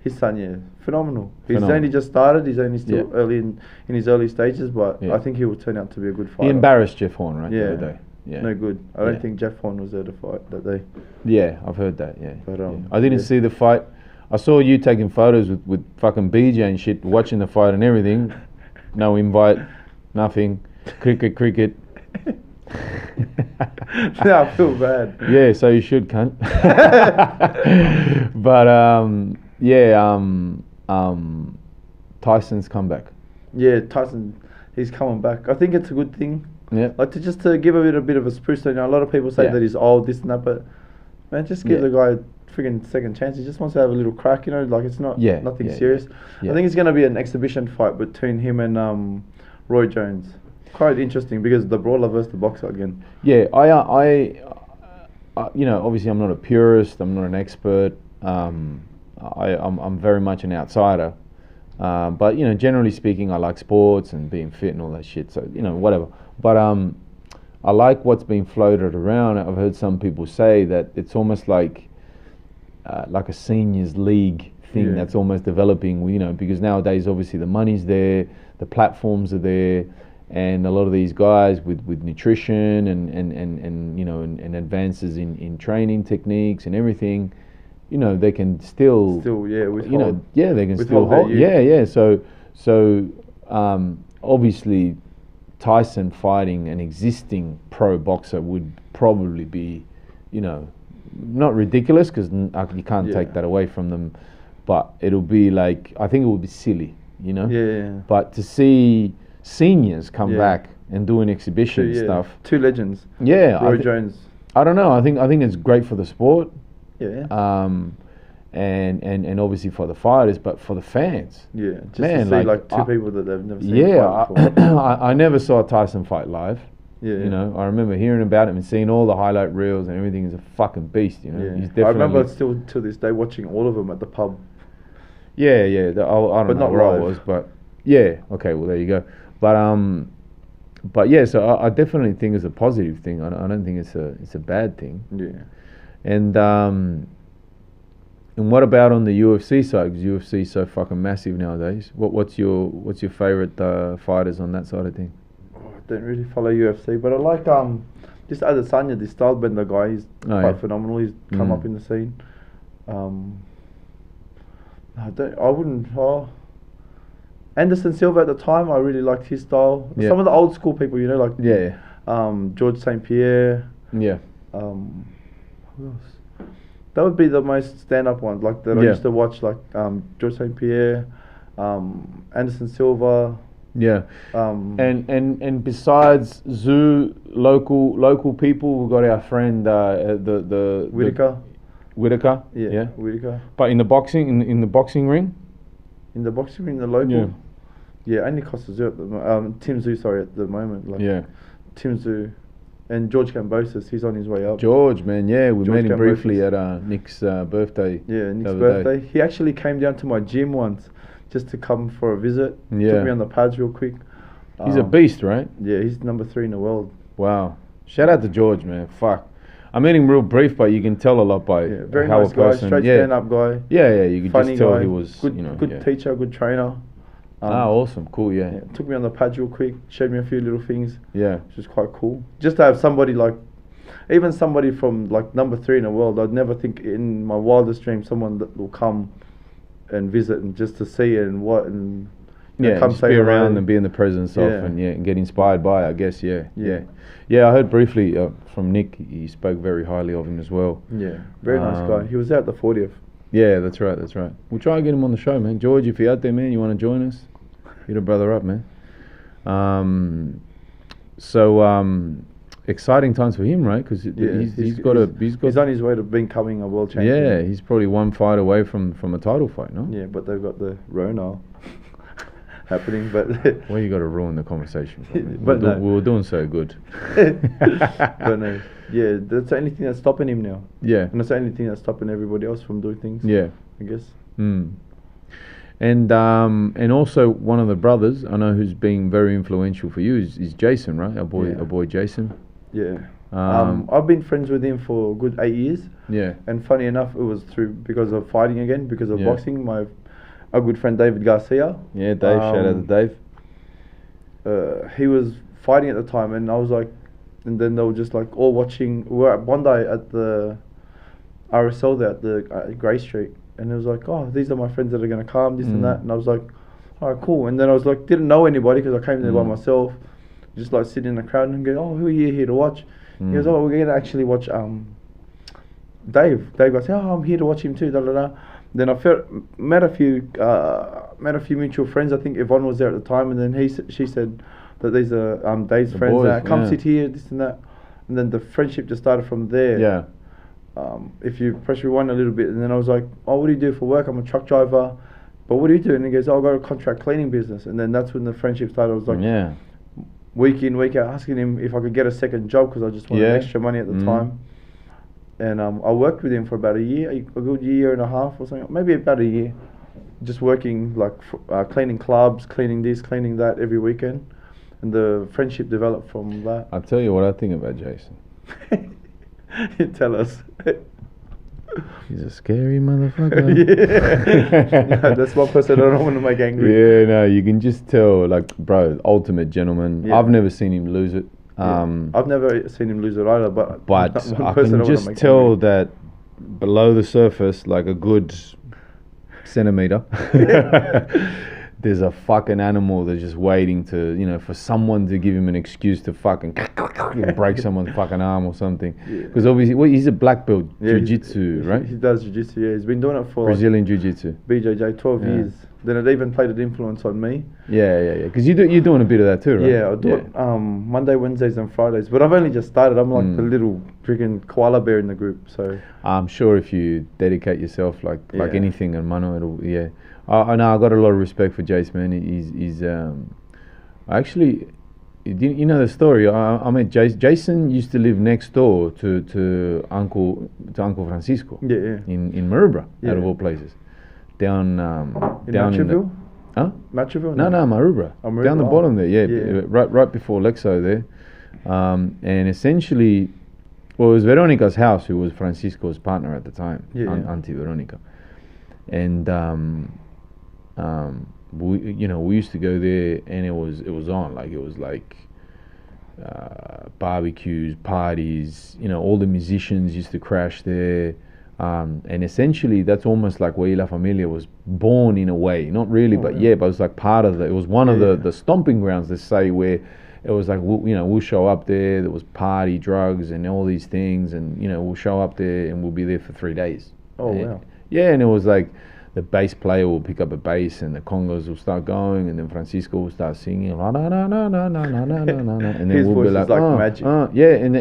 His son, phenomenal. He's only just started. He's only still early in his early stages, but I think he will turn out to be a good fighter. He embarrassed Jeff Horn, right? The other day. Yeah. No good. I don't think Jeff Horn was there to fight that day. Yeah, I've heard that. Yeah. But I didn't see the fight. I saw you taking photos with fucking BJ and shit, watching the fight and everything. No invite, nothing. Cricket. Yeah, I feel bad. Yeah, so you should, cunt. But Tyson's comeback. Yeah, Tyson, he's coming back. I think it's a good thing. Yeah. Like to give a bit of a spruce. You know, a lot of people say that he's old, this and that, but man, just give the guy a friggin' second chance. He just wants to have a little crack. You know, like it's not nothing serious. I think it's gonna be an exhibition fight between him and Roy Jones. Quite interesting because the brawler versus the boxer again. Yeah, I you know, obviously I'm not a purist. I'm not an expert. I'm very much an outsider. But you know, generally speaking, I like sports and being fit and all that shit. So you know, whatever. But I like what's being floated around. I've heard some people say that it's almost like a seniors league thing that's almost developing. You know, because nowadays obviously the money's there, the platforms are there, and a lot of these guys with nutrition and you know and advances in training techniques and everything. You know, they can still withhold. You know, they can still hold. So obviously, Tyson fighting an existing pro boxer would probably be, you know, not ridiculous because you can't take that away from them, but it'll be like, I think it would be silly, you know. But to see seniors come back and doing exhibition stuff. Two legends. Yeah, Roy Jones. I don't know. I think it's great for the sport. Yeah. And obviously for the fighters, but for the fans. Yeah, just to see like two people that they've never seen fight before. I never saw Tyson fight live. Yeah. You know, I remember hearing about him and seeing all the highlight reels and everything. He's a fucking beast, you know. Yeah. He's definitely. I remember still to this day watching all of them at the pub. Yeah. I don't know where I was, but yeah. Okay, well there you go. But yeah, so I definitely think it's a positive thing. I don't think it's a bad thing. Yeah. And what about on the UFC side? Because UFC is so fucking massive nowadays. What's your favorite fighters on that side of things? I don't really follow UFC, but I like this Adesanya, this stylebender guy. He's quite phenomenal. He's come up in the scene. Anderson Silva at the time, I really liked his style. Some of the old school people, you know, like George St. Pierre. Yeah. Who else? That would be the most stand-up ones, like that I used to watch, like George St. Pierre, Anderson Silva. Yeah. And besides Zoo, local people, we've got our friend the Whitaker. Whitaker. Yeah, Whitaker. But in the boxing, in the boxing ring. In the boxing ring, the local. Yeah. Yeah, only Costa Zoo at the Tim Zoo, sorry, at the moment. Like, Yeah. Tim Zoo, and George Cambosis, he's on his way up. George, man, yeah, we George met him briefly Cambosis. at Nick's birthday. Yeah, Nick's the other birthday. day. He actually came down to my gym once, just to come for a visit. Yeah. Took me on the pads real quick. He's a beast, right? Yeah, he's number 3 in the world. Wow. Shout out to George, man. Fuck. I met him real brief, but you can tell a lot by Yeah, very how nice a guy, person. straight stand-up guy. Yeah, you could Funny just tell guy, he was, good, you know, good teacher, good trainer. Awesome, cool, yeah. Took me on the pads real quick, showed me a few little things, Yeah. which was quite cool. Just to have somebody like, even somebody from like number 3 in the world, I'd never think in my wildest dreams someone that will come and visit and just to see it and what and Yeah, come just say be hello. around and be in the presence of Yeah. and get inspired by, I guess, yeah. Yeah. I heard briefly from Nick, he spoke very highly of him as well. Yeah, very nice guy. He was there at the 40th. Yeah, that's right. We'll try and get him on the show, man. George, if you're out there, man, you want to join us, hit a brother up, man. Exciting times for him, right? Because he's on his way to becoming a world champion. Yeah, he's probably one fight away from a title fight, no? Yeah, but they've got the Rona happening. But well, you got to ruin the conversation. But we were doing so good. But no, yeah, that's the only thing that's stopping him now. Yeah, and that's the only thing that's stopping everybody else from doing things. Yeah, I guess. And also one of the brothers I know who's been very influential for you is Jason, right? Our boy Jason. Yeah. I've been friends with him for a good 8 years. Yeah. And funny enough, it was because of fighting again, because of boxing. A good friend David Garcia. Yeah, Dave. Shout out to Dave. He was fighting at the time, and I was like, and then they were just like all watching. We were at Bondi at the RSL there at the Grey Street, and it was like, oh, these are my friends that are gonna come, this and that, and I was like, all right, cool. And then I was like, didn't know anybody because I came there by myself, just like sitting in the crowd and go, oh, who are you here to watch? He goes, oh, we're gonna actually watch Dave. Dave goes, oh, I'm here to watch him too. Da da da. Then I met a few mutual friends. I think Yvonne was there at the time, and then she said that these are Dave's friends. Boys, come sit here, this and that, and then the friendship just started from there. Yeah. If you press rewind a little bit, and then I was like, oh, what do you do for work? I'm a truck driver. But what do you do? And he goes, oh, I got a contract cleaning business. And then that's when the friendship started. I was like, week in, week out, asking him if I could get a second job because I just wanted extra money at the time. And I worked with him for about a good year and a half or something, maybe about a year, just working like cleaning clubs, cleaning this, cleaning that every weekend, and the friendship developed from that. I'll tell you what I think about Jason. Tell us. He's a scary motherfucker. No, that's one person I don't want to make angry. Yeah, no, you can just tell, like, bro, ultimate gentleman. Yeah. I've never seen him lose it. I've never seen him lose it either, but I can just tell that below the surface, like a good centimeter, there's a fucking animal that's just waiting to, for someone to give him an excuse to fucking break someone's fucking arm or something. Because obviously, he's a black belt jiu-jitsu, right? He does jiu-jitsu, yeah. He's been doing it for Brazilian jiu-jitsu. BJJ, 12 years. Then it even played an influence on me. Yeah. Because you're doing a bit of that too, right? Yeah, I do it Monday, Wednesdays and Fridays. But I've only just started. I'm like the little freaking koala bear in the group. So I'm sure if you dedicate yourself like anything in Mano, it'll I know I got a lot of respect for Jace, man. He's actually, you know the story. I met Jace. Jason used to live next door to Uncle Francisco. Yeah. In Maroubra, out of all places. Down Matraville? Huh? Matraville? No, Maroubra. Down the bottom there, right before Lexo there. And essentially, it was Veronica's house, who was Francisco's partner at the time, Auntie Veronica. And we used to go there, and it was on, like, it was like barbecues, parties, all the musicians used to crash there. And essentially, that's almost like where La Familia was born in a way. Not really, but it was like part of it was one of the stomping grounds, let's say, where it was like, we'll show up there. There was party, drugs, and all these things, and we'll show up there and we'll be there for 3 days. Wow. Yeah, and it was like the bass player will pick up a bass, and the congos will start going, and then Francisco will start singing, na na na na na na na na na, and then his we'll voice be like is like magic. and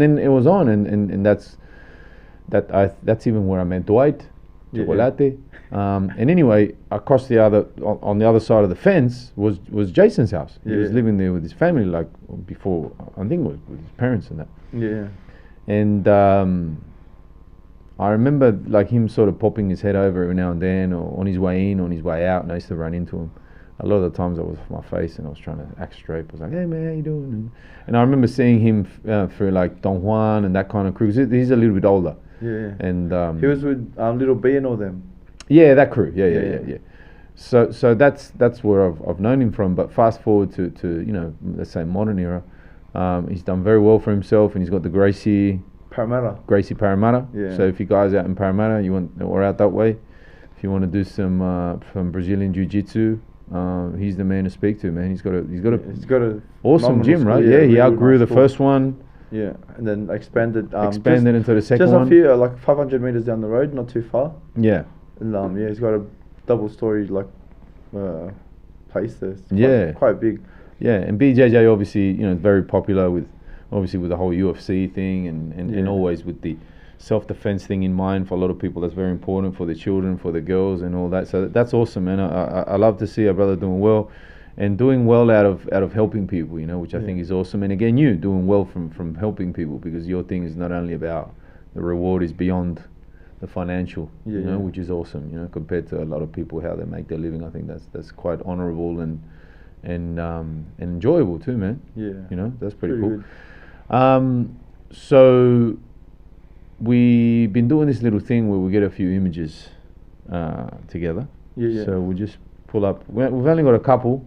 then it was on, and that's even where I met Dwight, Yeah. Chocolate. And anyway, across on the other side of the fence was Jason's house. He was Yeah. living there with his family, like before. I think it was with his parents and that. Yeah. And I remember like him sort of popping his head over every now and then, or on his way in, on his way out, and I used to run into him. A lot of the times I was off my face and I was trying to act straight. I was like, "Hey man, how you doing?" And I remember seeing him through like Don Juan and that kind of crew. 'Cause he's a little bit older. Yeah. And he was with Little B and all them. yeah, that crew. Yeah. Yeah. So that's where I've known him from. But fast forward to let's say modern era, he's done very well for himself, and he's got the Gracie Parramatta. Yeah. So if you guys out in Parramatta, or out that way, if you want to do some Brazilian Jiu-Jitsu, he's the man to speak to, man. He's got a awesome gym, right? Yeah, he really outgrew nice the first one. Yeah, and then expanded. Expanded into the second just one. a few, like 500 meters down the road, not too far. Yeah. And he's got a double-story place there. It's quite big. Yeah, and BJJ obviously, very popular with the whole UFC thing and always with the self-defense thing in mind. For a lot of people, that's very important, for the children, for the girls and all that. So that's awesome, man. I love to see our brother doing well, and doing well out of helping people, which I think is awesome. And again, you doing well from helping people, because your thing is not only about the reward, is beyond the financial, which is awesome, compared to a lot of people, how they make their living. I think that's quite honorable and enjoyable too, man. Yeah. That's pretty cool. Good. So we've been doing this little thing where we get a few images together. Yeah. So we'll just pull up. We've only got a couple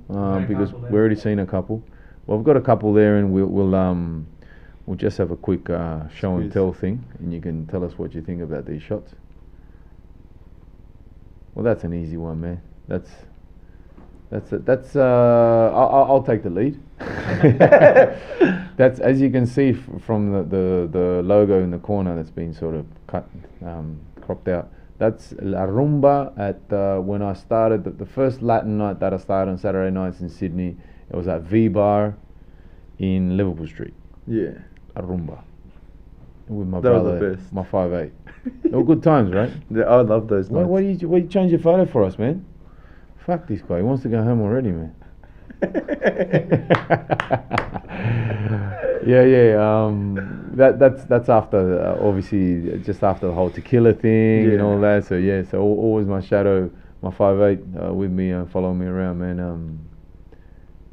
because we've already seen a couple. Well, we've got a couple there, and we'll just have a quick show and tell thing, and you can tell us what you think about these shots. Well, that's an easy one, man. I'll take the lead. That's, as you can see from the logo in the corner, that's been sort of cut, cropped out. That's La Rumba at when I started the first Latin night that I started on Saturday nights in Sydney. It was at V Bar in Liverpool Street. Yeah. La Rumba. With my That was brother, the best. my 5'8". They were good times, right? Yeah, I love those nights. Why do you change your photo for us, man? Fuck this guy. He wants to go home already, man. That's after obviously just after the whole tequila thing and all that. So always my shadow, my 5'8", with me, following me around, man.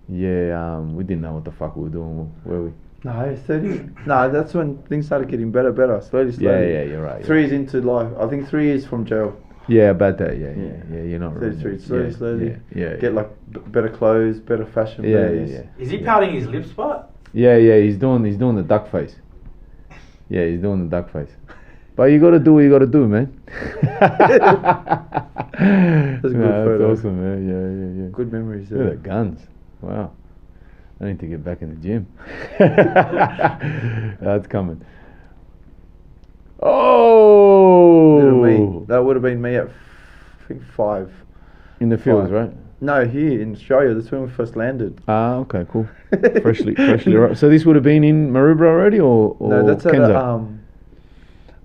We didn't know what the fuck we were doing, were we? No, that's when things started getting better. Slowly. Yeah, you're right. 3 years into life. I think 3 years from jail. Yeah, about that. Yeah. You're not wrong. Slowly. Yeah. Get like better clothes, better fashion. Yeah. Is he pouting his lip spot? Yeah. He's doing the duck face. Yeah, he's doing the duck face. But you gotta do what you gotta do, man. That's a good photo. That's awesome, man. Yeah. Good memories. Look at the guns. Wow. I need to get back in the gym. That's coming. Oh! That would have been me at, I think, 5. In the fields, right? No, here in Australia. That's when we first landed. Ah, okay, cool. freshly right. So this would have been in Maroubra already, or no? That's Kenzo?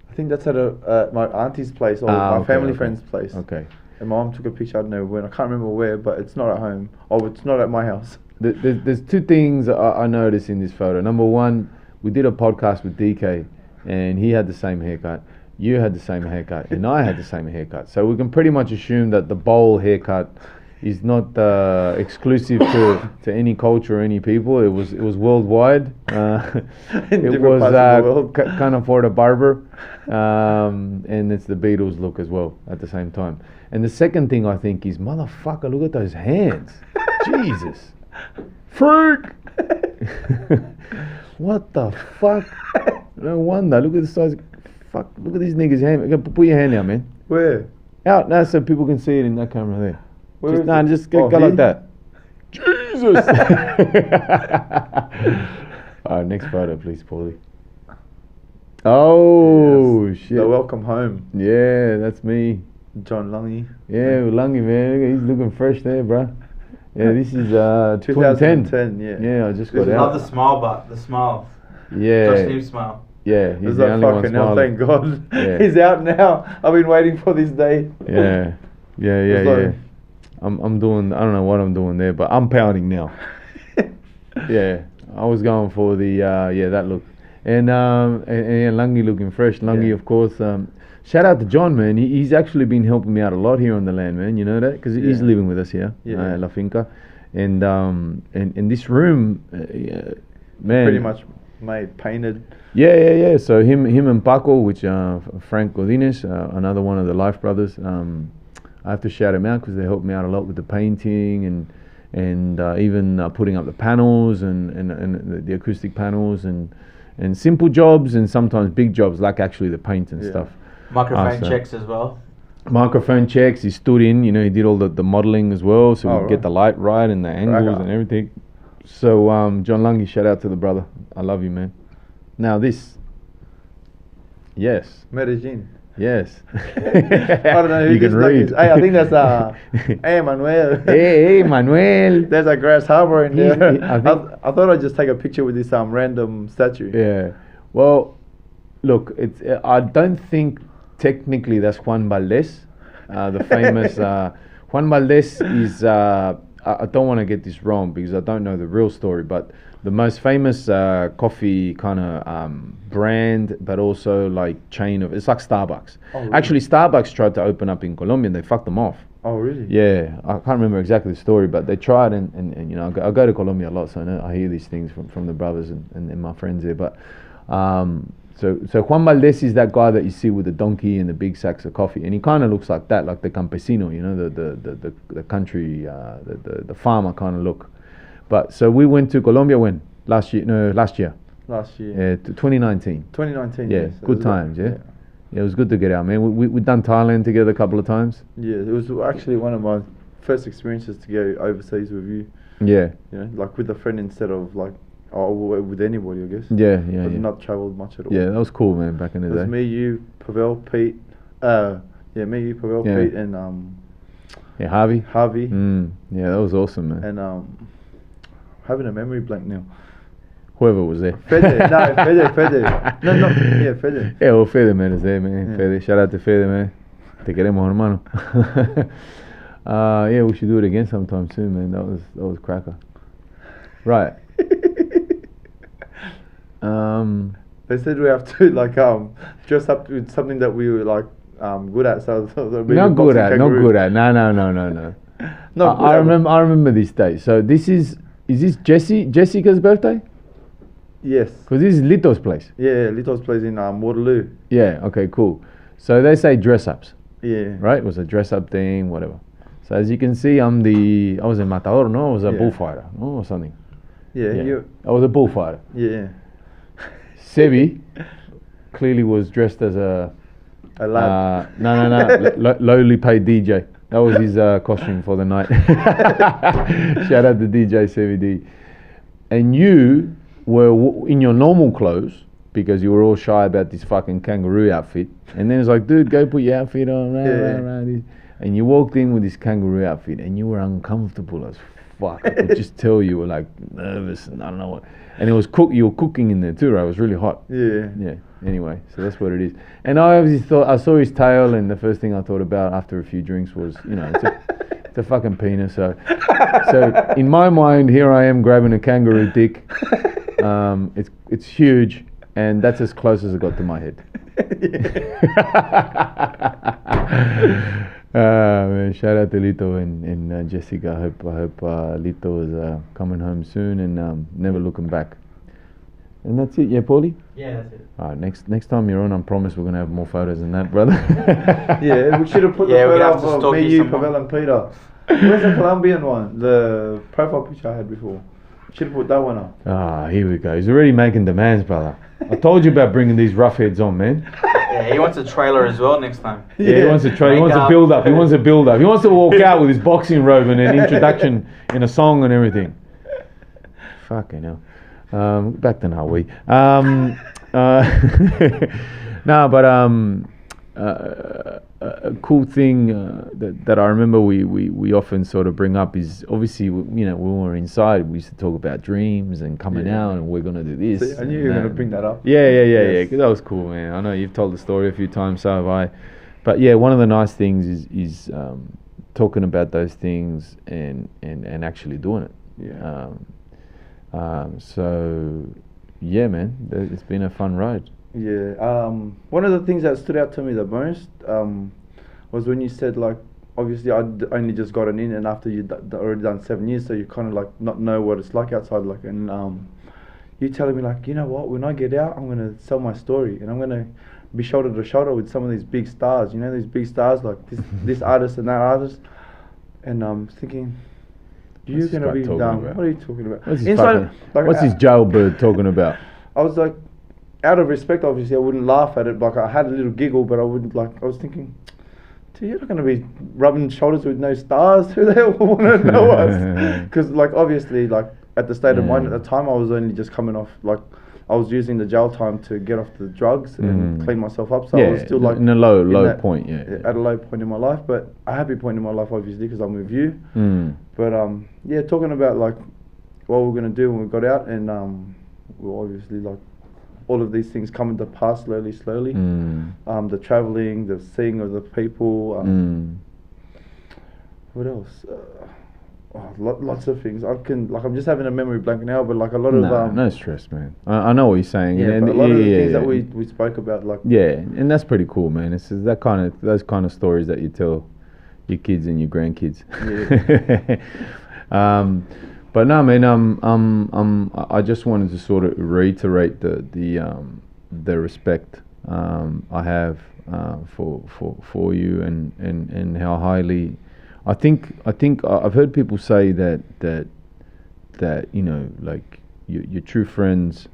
I think that's at my auntie's place or my family friend's place. Okay. And my mum took a picture. I don't know when. I can't remember where, but it's not at home. Oh, it's not at my house. There's 2 things I noticed in this photo. Number one, we did a podcast with DK, and he had the same haircut. You had the same haircut, and I had the same haircut. So we can pretty much assume that the bowl haircut is not exclusive to any culture or any people. It was worldwide. It was kind of for the barber, and it's the Beatles look as well at the same time. And the second thing I think is, motherfucker, look at those hands. Jesus. Freak! What the fuck? No wonder. Look at the size. Fuck. Look at these niggas' hand. Put your hand out, man. Where? Out now, so people can see it in that camera there. Where Just go like that. Jesus! Alright, next photo, please, Paulie. Oh, yes. shit. The welcome home. Yeah, that's me. John Lungy. Yeah, Lungy, man. He's looking fresh there, bro. Yeah, this is 2010. Yeah. Yeah, I just got out. Love the smile, but the smile. Yeah. Josh Neves smile. Yeah, he's It's the like only one fucking hell, smiling. thank God. Yeah. He's out now. I've been waiting for this day. Yeah, It's like- I'm doing. I don't know what I'm doing there, but I'm pounding now. Yeah, I was going for the that look, and Lungi looking fresh. Lungi, Yeah. of course. Shout out to John, man. He's actually been helping me out a lot here on the land, man. You know that because he's Yeah. living with us here, Yeah. La Finca, and this room, man. Pretty much made, painted. Yeah. So him and Paco, which Frank Godinez, another one of the Life brothers. I have to shout him out because they helped me out a lot with the painting and even putting up the panels and the acoustic panels and simple jobs and sometimes big jobs like actually the paint and stuff. Microphone so- checks as well. Microphone checks. He stood in. He did all the modeling as well, so we could get right. the light right and the angles Right. and everything. So John Lungi, shout out to the brother. I love you, man. Now this. Yes. Medellin. Yes. I don't know who You this can like read. is. Hey, I think that's hey Manuel. Hey, Manuel. There's a grasshopper in He's- there. I think- I thought I'd just take a picture with this random statue. Yeah. Well, look, it's. I don't think technically that's Juan Valdez, the famous. Juan Valdez is. I don't want to get this wrong because I don't know the real story, but the most famous coffee kind of brand, but also like chain of. It's like Starbucks. Oh, really? Actually, Starbucks tried to open up in Colombia and they fucked them off. Oh really? Yeah, I can't remember exactly the story, but they tried, and I go to Colombia a lot, so I hear these things from the brothers and my friends there. But so Juan Valdez is that guy that you see with the donkey and the big sacks of coffee, and he kind of looks like that, like the campesino, the country, the farmer kind of look. But so we went to Colombia when last year, Last year. yeah, 2019. 2019. Yeah, yes. It good was times, yeah. Yeah, it was good to get out, man. We've done Thailand together a couple of times. Yeah, it was actually one of my first experiences to go overseas with you. Yeah, Like with a friend instead of like with anybody, I guess. yeah. I've not travelled much at all. Yeah, that was cool, man. Back in the It was day. me, you, Pavel, Pete. Me, you, Pavel, Yeah. Pete, and Yeah, Harvey. Harvey, Yeah, that was awesome, man. and having a memory blank now. Whoever was there. Fede, no, Fede. No, Fede. Yeah, well, Fede, man, is there, man. Yeah. Fede, shout out to Fede, man. Te queremos, hermano. Yeah, we should do it again sometime soon, man. That was cracker. Right. They said we have to like dress up with something that we were like good at. So maybe Not good boxing at, kangaroo. not good at. No. Not good I at. remember this day. So this is this Jessica's birthday? Yes. Because this is Lito's place. Yeah, Lito's place in Waterloo. Yeah, okay, cool. So they say dress ups, Yeah. right? It was a dress up thing, whatever. So as you can see, I was a matador, no? I was a Yeah. bullfighter, no? Or something. Yeah. You. I was a bullfighter. Yeah. Sebi clearly was dressed as a A lad. no, lowly paid DJ. That was his costume for the night. Shout out to DJ Sebi D. And you were in your normal clothes because you were all shy about this fucking kangaroo outfit. And then it's like, dude, go put your outfit on. And you walked in with this kangaroo outfit and you were uncomfortable as fuck. I could just tell you were like nervous and I don't know what. And it was you were cooking in there too, right? It was really hot. Yeah. Yeah. Anyway, so that's what it is. And I obviously thought I saw his tail, and the first thing I thought about after a few drinks was, it's a fucking penis. So in my mind, here I am grabbing a kangaroo dick. It's huge, and that's as close as it got to my head. Man, shout out to Lito and Jessica. I hope Lito is coming home soon and never looking back. And that's it, yeah, Paulie? Yeah, that's it. Alright, next time you're on, I promise we're gonna have more photos than that, brother. Yeah, we should have put Yeah, the we're gonna have photo to of stalk me, you you, some more. Pavel, and Peter. Where's the Colombian one? The profile picture I had before. Should have put that one up. Here we go. He's already making demands, brother. I told you about bringing these rough heads on, man. Yeah, he wants a trailer as well next time. Yeah, he wants to try. He wants a Makeup. build up. He wants a build up. He wants to walk out with his boxing robe and an introduction in a song and everything. Fucking hell. Back to Naui. No, but a cool thing that I remember we often sort of bring up is obviously you know when we were inside we used to talk about dreams and coming out and we're gonna do this. See, I knew you were gonna bring that up. Yeah. Yes. Cause that was cool, man. I know you've told the story a few times, so have I. But yeah, one of the nice things is talking about those things and actually doing it. Yeah. So yeah, man, it's been a fun ride. Yeah. One of the things that stood out to me the most was when you said like, obviously I'd only just gotten in, and after you'd already done 7 years, so you kind of like not know what it's like outside. Like, and you telling me like, you know what? When I get out, I'm gonna sell my story, and I'm gonna be shoulder to shoulder with some of these big stars. You know, these big stars like this artist and that artist. And I'm thinking, you're gonna be dumb. What are you talking about? What's his jailbird talking about? I was like, out of respect, obviously, I wouldn't laugh at it. Like, I had a little giggle, but I wouldn't, like, I was thinking, dude, you're not going to be rubbing shoulders with no stars. Who the hell want to know us? Because, like, obviously, like, at the state of mind at the time, I was only just coming off, like, I was using the jail time to get off the drugs and clean myself up. So I was still, like, in a low point, at a low point in my life, but a happy point in my life, obviously, because I'm with you. But, yeah, talking about, like, what we're going to do when we got out, and we'll obviously, like, all of these things come into pass slowly. The traveling, the seeing of the people. What else? Lots of things. I'm just having a memory blank now, but like a lot of no stress, man. I know what you're saying. Yeah, but a lot of the things that we spoke about, like and that's pretty cool, man. It's those kind of stories that you tell your kids and your grandkids. Yeah. But no, man. I just wanted to sort of reiterate the respect I have for you and how highly I think I've heard people say that you know, like your true friends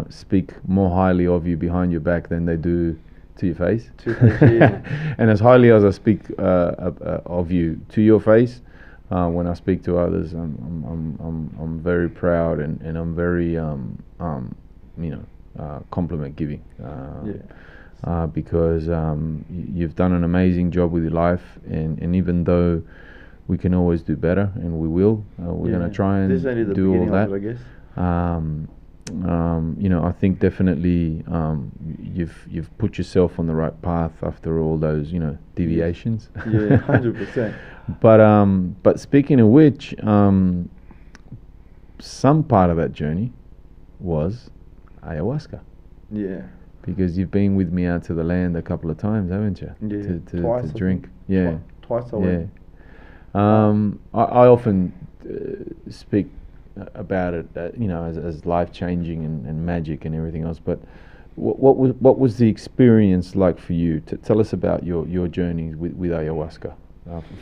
speak more highly of you behind your back than they do to your face. And as highly as I speak of you to your face. When I speak to others, I'm very proud and I'm very compliment giving because you've done an amazing job with your life, and even though we can always do better, and we will, we're gonna try and do all that. I guess. You know, I think definitely you've put yourself on the right path after all those deviations. Yeah, 100%. But speaking of which, some part of that journey was ayahuasca. Yeah. Because you've been with me out to the land a couple of times, haven't you? Yeah. Twice, to drink. Yeah. Twice I went. I often speak about it, as life changing and magic and everything else. But what was the experience like for you? Tell us about your journey with ayahuasca.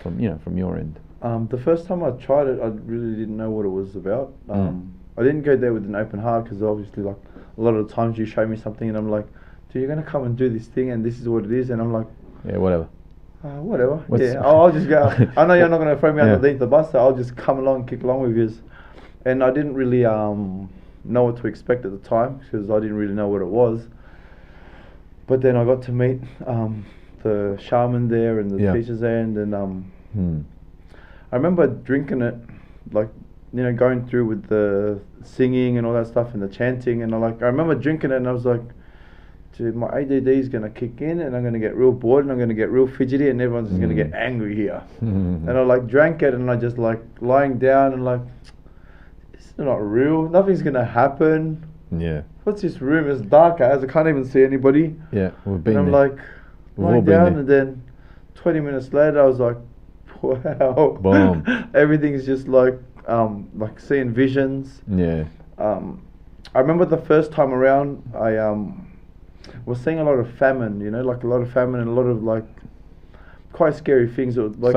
From your end. The first time I tried it, I really didn't know what it was about. I didn't go there with an open heart because obviously, like a lot of the times you show me something and I'm like, dude, you're gonna come and do this thing and this is what it is, and I'm like, yeah, whatever. Whatever. I'll just go. I know you're not gonna throw me underneath the bus, so I'll just come along, kick along with you. And I didn't really know what to expect at the time because I didn't really know what it was. But then I got to meet the shaman there and the teachers there, and then I remember drinking it, like going through with the singing and all that stuff and the chanting, and I remember drinking it and I was like, dude, my ADD is gonna kick in and I'm gonna get real bored and I'm gonna get real fidgety and everyone's just gonna get angry here. And I drank it and I just lying down and this is not real. Nothing's gonna happen. Yeah. What's this room? It's dark as I can't even see anybody. Yeah, we've been and I'm lying down, and then 20 minutes later I was like, wow. Boom. Everything's just like seeing visions. Yeah. I remember the first time around I was seeing a lot of famine, a lot of famine and a lot of quite scary things. Like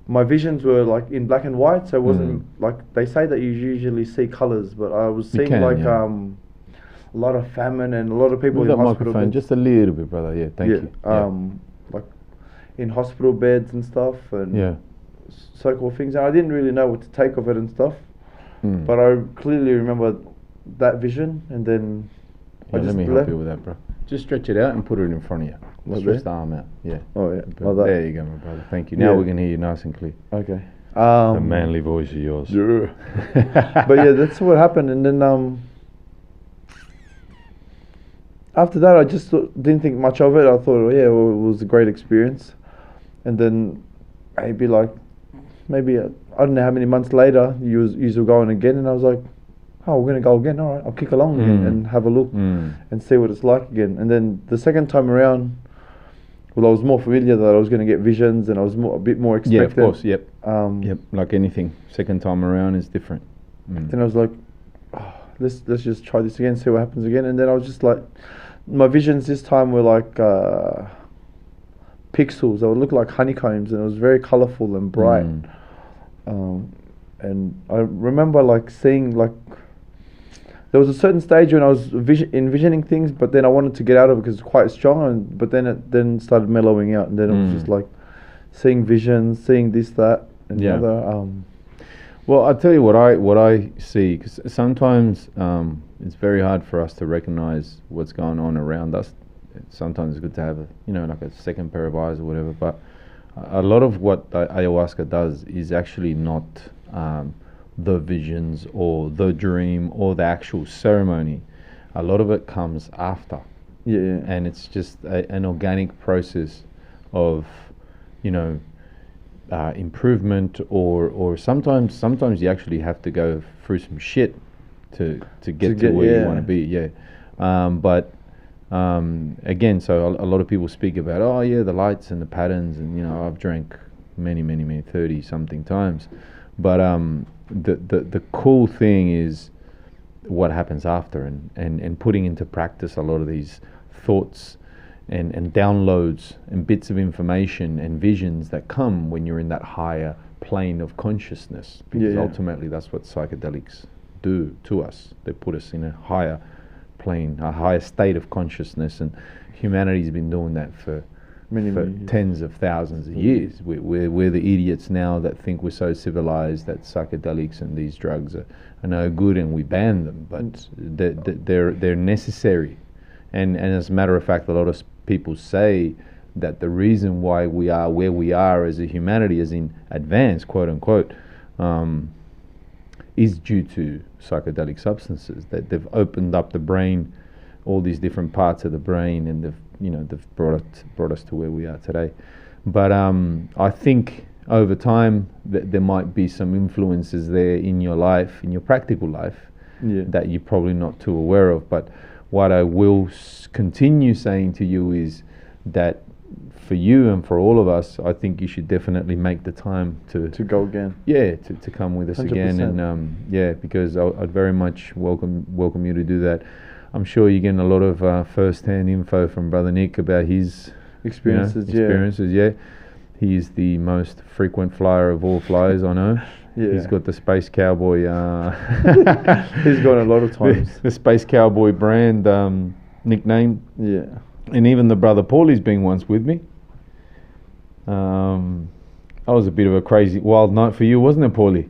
my visions were in black and white, so it wasn't they say that you usually see colours, but I was seeing a lot of famine and a lot of people in hospital beds. Just a little bit, brother. Yeah, thank you. In hospital beds and stuff, and so called things. And I didn't really know what to take of it and stuff. But I clearly remember that vision, and then I Let just me help left. you with that, bro. Just stretch it out and put it in front of you. Like Stretch this? the arm out. Yeah. Oh yeah. But Like that. there you go, my brother. Thank you. Now Yeah. we can hear you nice and clear. Okay. The manly voice of yours. Yeah. But yeah, that's what happened, and then after that, I just didn't think much of it. I thought, yeah, well, it was a great experience, and then maybe I don't know how many months later, you were going again, and I was like, oh, we're gonna go again. All right, I'll kick along again and have a look and see what it's like again. And then the second time around, well, I was more familiar that I was gonna get visions, and I was a bit more expectant. Yeah, of course. Yep. Yep. Like anything, second time around is different. Then I was like, oh, let's just try this again, see what happens again. And then I was just like, my visions this time were like pixels. They would look like honeycombs, and it was very colourful and bright. And I remember like seeing like there was a certain stage when I was envisioning things, but then I wanted to get out of it because it's quite strong. But then it then started mellowing out, and then it was just like seeing visions, seeing this, that, and the other. Well, I'll tell you what I see, because sometimes it's very hard for us to recognize what's going on around us. Sometimes it's good to have like a second pair of eyes or whatever. But a lot of what ayahuasca does is actually not the visions or the dream or the actual ceremony. A lot of it comes after. Yeah. And it's just an organic process of, improvement, or sometimes you actually have to go through some shit to get to where you want to be. Yeah. But again, so a lot of people speak about, oh yeah, the lights and the patterns, and I've drank many 30 something times, but the cool thing is what happens after, and putting into practice a lot of these thoughts and downloads and bits of information and visions that come when you're in that higher plane of consciousness, because ultimately that's what psychedelics do to us. They put us in a higher plane, a higher state of consciousness, and humanity's been doing that for many tens of thousands of years. We're the idiots now that think we're so civilized that psychedelics and these drugs are no good and we ban them, but they're necessary. And as a matter of fact, a lot of people say that the reason why we are where we are as a humanity, as in advanced, quote unquote, is due to psychedelic substances. That they've opened up the brain, all these different parts of the brain, and they've brought us to where we are today. But I think over time that there might be some influences there in your life, in your practical life, that you're probably not too aware of. But what I will continue saying to you is that for you and for all of us, I think you should definitely make the time to go again. Yeah, to come with us 100%. Again, and because I'd very much welcome you to do that. I'm sure you're getting a lot of first-hand info from Brother Nick about his experiences. Yeah, he's the most frequent flyer of all flyers I know. Yeah. He's got the Space Cowboy. He's got a lot of times. The Space Cowboy brand nickname. Yeah. And even the brother Paulie's been once with me. That was a bit of a crazy, wild night for you, wasn't it, Paulie?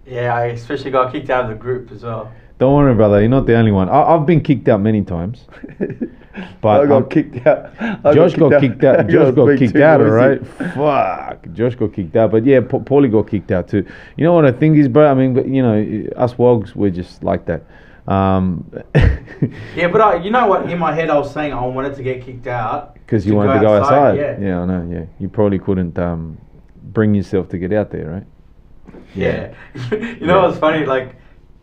Yeah, I especially got kicked out of the group as well. Don't worry, brother. You're not the only one. I've been kicked out many times. But I got kicked out. Josh got kicked out. Josh got kicked out, all right? Fuck. Josh got kicked out. But yeah, Paulie got kicked out too. You know what I think is, bro? I mean, but us wogs, we're just like that. Yeah, but you know what? In my head, I was saying I wanted to get kicked out. Because you wanted to go outside. Yeah, I know, yeah. You probably couldn't bring yourself to get out there, right? Yeah. You know what's funny? Like,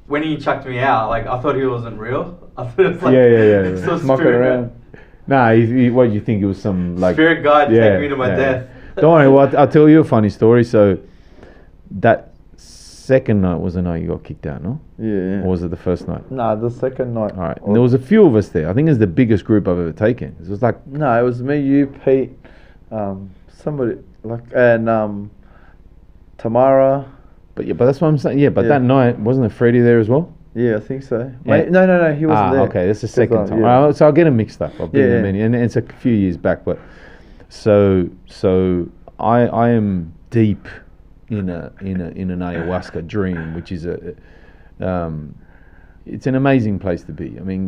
when he chucked me out, like, I thought he wasn't real. I thought it was like... Yeah. So mucking around. Nah, what do you think? It was some, like... Spirit guide taking me to my death. Don't worry, I'll tell you a funny story. So, that second night was the night you got kicked out, no? Yeah. Or was it the first night? Nah, the second night. All right. And there was a few of us there. I think it's the biggest group I've ever taken. It was like... No, it was me, you, Pete, somebody, like, and Tamara... But that's what I'm saying. Yeah, but that night, wasn't it Freddie there as well? Yeah, I think so. Yeah. No, he wasn't there. Okay, that's the second time. Yeah. So I'll get them mixed up. I've been there many, and it's a few years back. But so I am deep in an ayahuasca dream, which is it's an amazing place to be. I mean,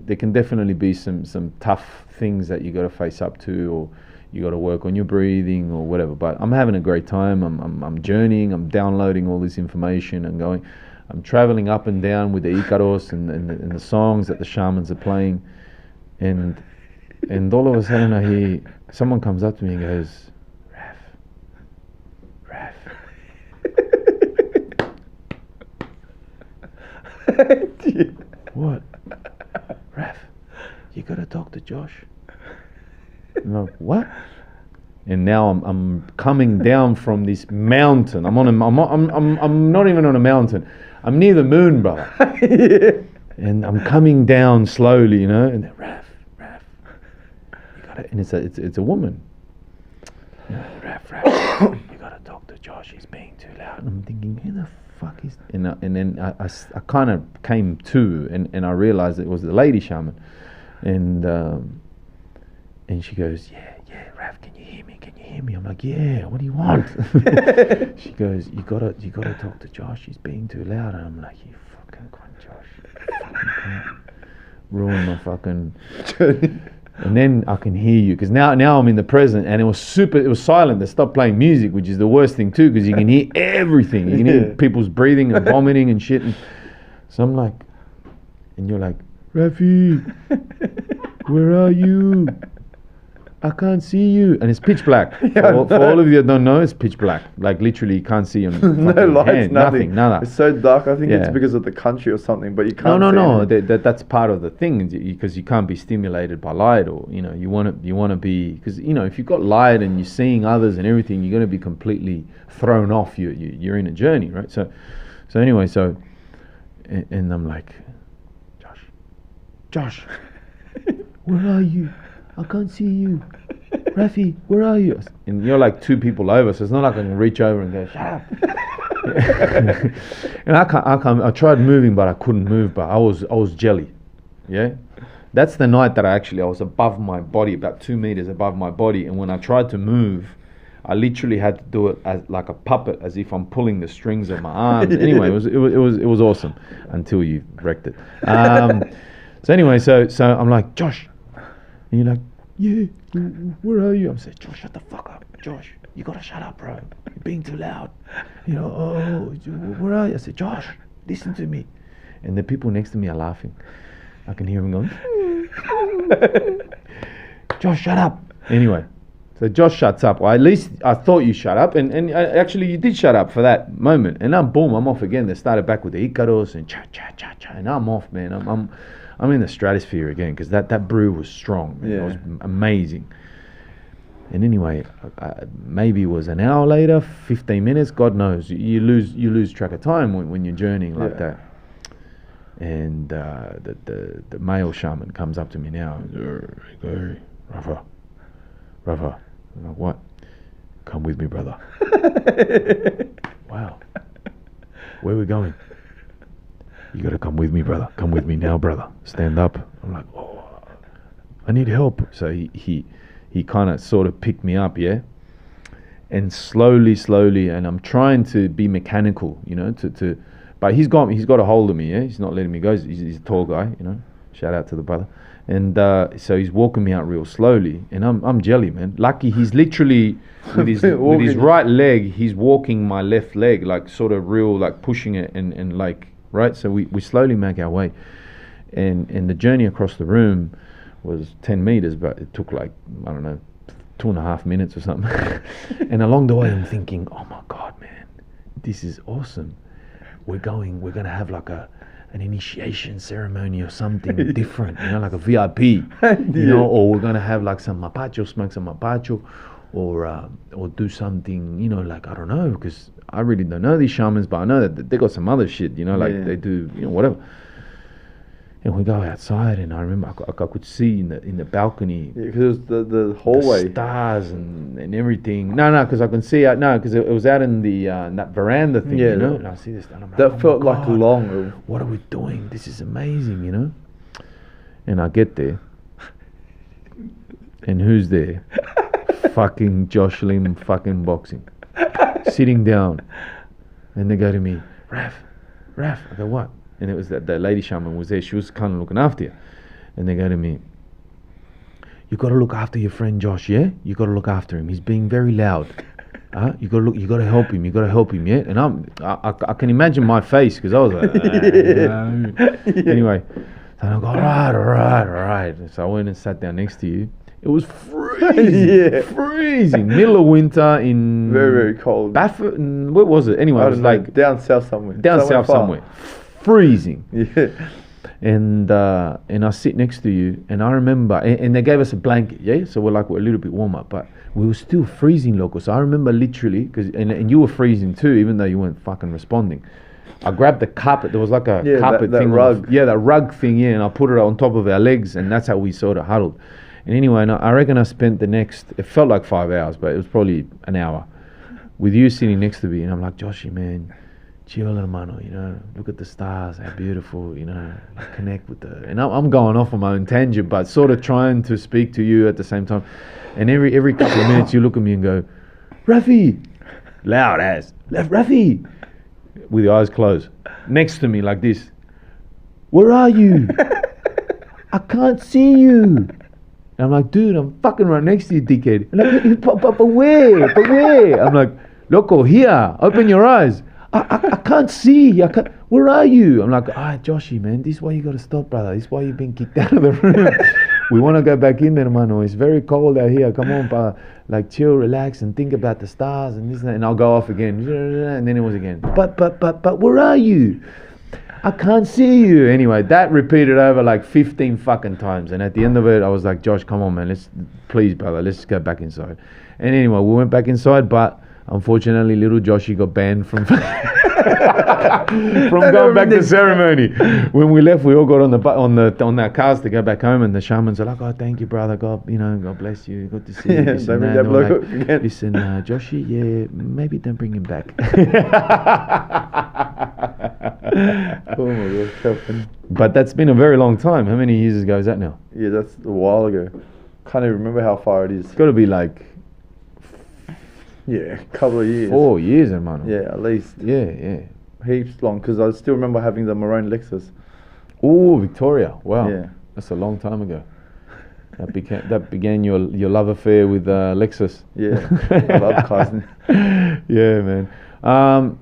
there can definitely be some tough things that you got to face up to, or you got to work on your breathing or whatever. But I'm having a great time. I'm journeying. I'm downloading all this information and going. I'm traveling up and down with the Icaros and the songs that the shamans are playing, and all of a sudden I hear someone comes up to me and goes, Raf. What? Raf, you gotta talk to Josh. I'm like, what? And now I'm coming down from this mountain. I'm not even on a mountain. I'm near the moon, brother. Yeah. And I'm coming down slowly, you know. And then, Raf, you gotta. And it's a woman. You know, Raf, you gotta talk to Josh. He's being too loud. And I'm thinking, who the fuck is? And then I kind of came to, and I realized it was the lady shaman, and she goes, yeah, Raf, can you hear me? I'm like, yeah, what do you want? She goes, you gotta talk to Josh, he's being too loud. And I'm like, you fucking cunt, Josh. Ruin my fucking and then I can hear you, because now I'm in the present, and it was silent. They stopped playing music, which is the worst thing too, because you can hear everything. You can hear people's breathing and vomiting and shit. And so I'm like, and you're like, Rafi, where are you? I can't see you. And it's pitch black. For all of you that don't know, it's pitch black. Like literally you can't see on no lights, hand. Nothing. Nada. It's so dark. I think it's because of the country or something, but you can't No. That's part of the thing, because you can't be stimulated by light, or, you know, you want to be, because, you know, if you've got light and you're seeing others and everything, you're going to be completely thrown off. You're in a journey, right? So anyway, and I'm like, Josh, where are you? I can't see you. Rafi, where are you? And you're like two people over, so it's not like I can reach over and go, shut up. And I tried moving, but I couldn't move, but I was jelly. Yeah? That's the night that I was above my body, about 2 meters above my body, and when I tried to move, I literally had to do it as like a puppet, as if I'm pulling the strings of my arms. Anyway, it was awesome until you wrecked it. So anyway, so I'm like, Josh. And you're like, yeah, where are you? I'm saying, Josh, shut the fuck up. Josh, you gotta shut up, bro. You're being too loud. You know, where are you? I said, Josh, listen to me. And the people next to me are laughing. I can hear them going, Josh, shut up. Anyway, so Josh shuts up. Well, at least I thought you shut up. And actually you did shut up for that moment. And then boom, I'm off again. They started back with the Icaros and cha. And I'm off, man. I'm in the stratosphere again, because that brew was strong. Man. It was amazing. And anyway, maybe it was an hour later, 15 minutes, God knows. You lose track of time when you're journeying like that. And the male shaman comes up to me now. Hey, Rafa. I'm like, what? Come with me, brother. Wow. Where are we going? You gotta come with me, brother. Come with me now, brother. Stand up. I'm like, oh, I need help. So he kind of sort of picked me up, yeah. And slowly, and I'm trying to be mechanical, you know, but he's got a hold of me, yeah. He's not letting me go. He's a tall guy, you know. Shout out to the brother. And so he's walking me out real slowly, and I'm jelly, man. Lucky he's literally with his right leg, he's walking my left leg, like sort of real, like pushing it and like. Right, so we slowly make our way, and the journey across the room was 10 meters, but it took like, I don't know, 2.5 minutes or something. And along the way I'm thinking, oh my God, man, this is awesome. We're gonna have like an initiation ceremony or something different, you know, like a VIP, you know, or we're gonna have like some mapacho, smoke some mapacho, or do something, you know, like, I don't know, because I really don't know these shamans, but I know that they got some other shit, you know, like they do, you know, whatever. And we go outside, and I remember I could see in the balcony, because the hallway, the stars and everything. No, because I can see out. No, because it was out in the that veranda thing, you know. And I see this, and I'm like, that felt like long. What are we doing? This is amazing, you know. And I get there, and who's there? Fucking Josh Lim, fucking boxing, sitting down, and they go to me, Raf. I go, what? and it was that lady shaman was there. She was kind of looking after you, and they go to me, "You got to look after your friend Josh, yeah? You got to look after him. He's being very loud. You got to look. You got to help him. You got to help him, yeah." And I can imagine my face because I was like, anyway. So I go, all right. So I went and sat down next to you. It was freezing, freezing. Middle of winter in very, very cold. Baffert, what was it? Anyway, it was like down south somewhere. Somewhere. Freezing. Yeah. And I sit next to you, and I remember, and they gave us a blanket, yeah. So we're a little bit warmer, but we were still freezing, local. So I remember literally, and you were freezing too, even though you weren't fucking responding. I grabbed the carpet. There was like a carpet that thing. Rug. That rug thing, yeah. And I put it on top of our legs, and that's how we sort of huddled. And anyway, I reckon I spent the next, it felt like 5 hours, but it was probably an hour, with you sitting next to me. And I'm like, Joshy, man, chill, hermano, look at the stars, how beautiful, connect with the... And I'm going off on my own tangent, but sort of trying to speak to you at the same time. And every couple of minutes, you look at me and go, Rafi, loud as, Rafi, with your eyes closed, next to me like this. Where are you? I can't see you. And I'm like, dude, I'm fucking right next to you, dickhead. And like, but where? But where? I'm like, loco, here, open your eyes. I can't see. Where are you? I'm like, Joshy, man, this is why you got to stop, brother. This is why you've been kicked out of the room. We want to go back in there, mano. It's very cold out here. Come on, pa. Like, chill, relax, and think about the stars and this and that. And I'll go off again. And then it was again. But where are you? I can't see you. Anyway, that repeated over like 15 fucking times. And at the end of it, I was like, Josh, come on, man. Please, brother, let's go back inside. And anyway, we went back inside, but unfortunately, little Joshy got banned from going back to ceremony. When we left, we all got on our cars to go back home, and the shamans are like, "Oh, thank you, brother. God, God bless you. Good to see you." This and that. Like, listen, Joshy, yeah, maybe don't bring him back. Oh my God, but that's been a very long time. How many years ago is that now? Yeah, that's a while ago. Can't even remember how far it is. It's got to be like. Yeah, a couple of years. 4 years, hermano. Yeah, at least. Yeah. Heaps long, because I still remember having the maroon Lexus. Oh, Victoria. Wow. Yeah. That's a long time ago. That began your love affair with Lexus. Yeah, I love cars. Yeah, man.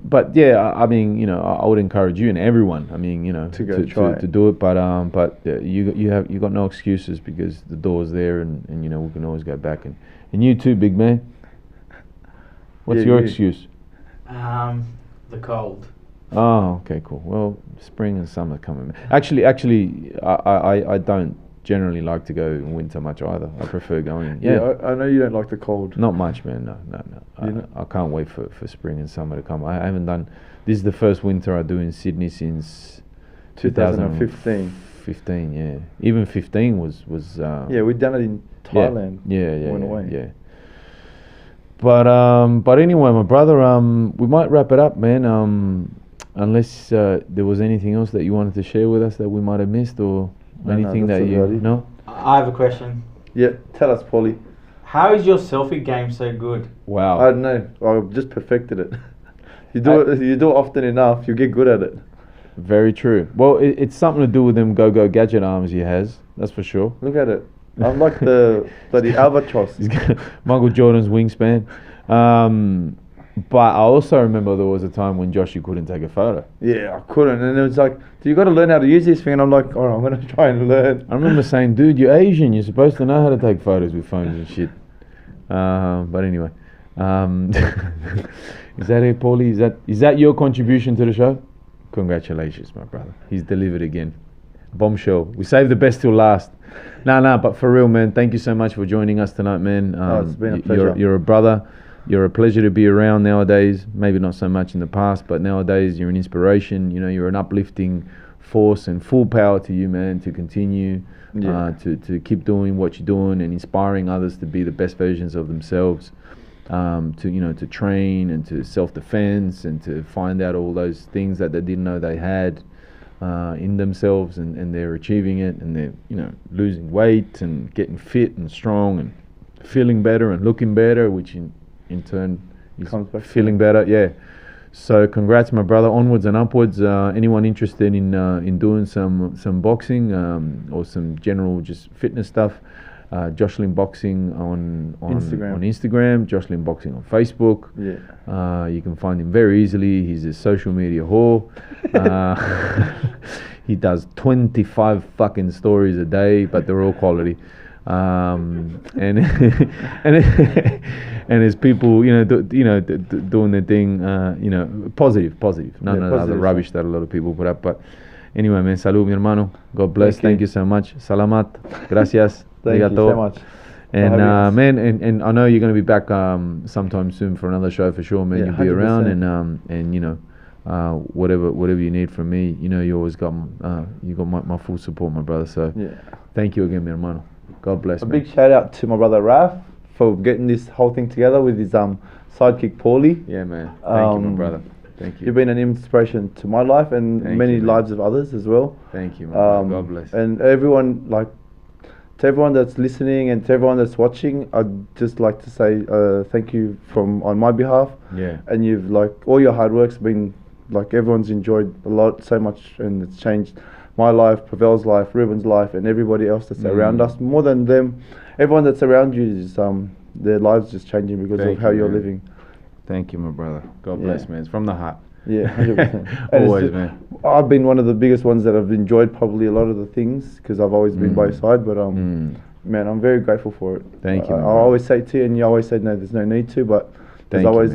But yeah, I mean, I would encourage you and everyone. I mean, to go try to do it. But you got no excuses because the door's there, and we can always go back. And you too, big man. What's your excuse? The cold. Oh, okay, cool. Well, spring and summer coming. Actually, I don't generally like to go in winter much either. I prefer going. Yeah, I know you don't like the cold. Not much, man. No. I can't wait for spring and summer to come. I haven't done. This is the first winter I do in Sydney since 2015. 15, yeah. Even 15 was. Yeah, we'd done it in Thailand. Yeah. Went away. Yeah. But anyway, my brother, we might wrap it up, man. Unless there was anything else that you wanted to share with us that we might have missed, or anything that you know. I have a question. Yeah, tell us, Paulie. How is your selfie game so good? Wow. I don't know. I've just perfected it. You do it often enough, you get good at it. Very true. Well, it's something to do with them go gadget arms he has. That's for sure. Look at it. I'm like the bloody albatross. He's got Michael Jordan's wingspan. But I also remember there was a time when Joshy couldn't take a photo. Yeah, I couldn't. And it was like, you got to learn how to use this thing. And I'm like, all right, I'm going to try and learn. I remember saying, dude, you're Asian. You're supposed to know how to take photos with phones and shit. But anyway. Is that it, Paulie? Is that your contribution to the show? Congratulations, my brother. He's delivered again. Bombshell. We saved the best till last. No, but for real, man, thank you so much for joining us tonight, man. It's been a pleasure. You're a brother. You're a pleasure to be around nowadays. Maybe not so much in the past, but nowadays you're an inspiration. You're an uplifting force, and full power to you, man, to continue to keep doing what you're doing and inspiring others to be the best versions of themselves. To train and to self-defense and to find out all those things that they didn't know they had in themselves, and they're achieving it, and they're losing weight and getting fit and strong and feeling better and looking better, which in turn is comes back feeling better. Yeah. So congrats, my brother. Onwards and upwards. Anyone interested in doing some boxing or some general just fitness stuff? Jocelyn Boxing on Instagram, Jocelyn Boxing on Facebook. Yeah. You can find him very easily. He's a social media whore. He does 25 fucking stories a day, but they're all quality. And there's people, doing their thing, positive. None of the other rubbish that a lot of people put up. But anyway, man, salud, mi hermano. God bless. Thank you so much. Salamat. Gracias. Thank you so much. And man, and I know you're going to be back sometime soon for another show for sure, man. Yeah, You'll be 100%. around, and whatever you need from me, you always got my full support, my brother. So thank you again, mi hermano. God bless. A big shout out to my brother Raf for getting this whole thing together with his sidekick Paulie. Yeah, man. Thank you, my brother. Thank you. You've been an inspiration to my life and many lives of others as well. Thank you, my brother. God bless. And everyone, to everyone that's listening and to everyone that's watching, I'd just like to say thank you on my behalf. Yeah. And you've all your hard work's been everyone's enjoyed a lot, so much, and it's changed my life, Pavel's life, Ruben's life, and everybody else that's around us. More than them, everyone that's around you is their lives just changing because of how you're living. Thank you, my brother. God bless, man. It's from the heart. Yeah, 100%. Always, man. I've been one of the biggest ones that have enjoyed probably a lot of the things because I've always been by your side. But man, I'm very grateful for it. Thank you. I always say to you, and you always say no, there's no need to, but there's always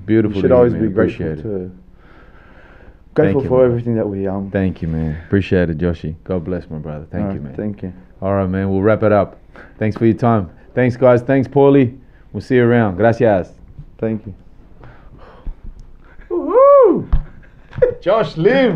beautiful. You should always be grateful for everything that we Thank you, man. Appreciate it, Joshy. God bless, my brother. Thank you, man. Thank you. All right, man. We'll wrap it up. Thanks for your time. Thanks, guys. Thanks, Paulie. We'll see you around. Gracias. Thank you. Woohoo! Josh, live.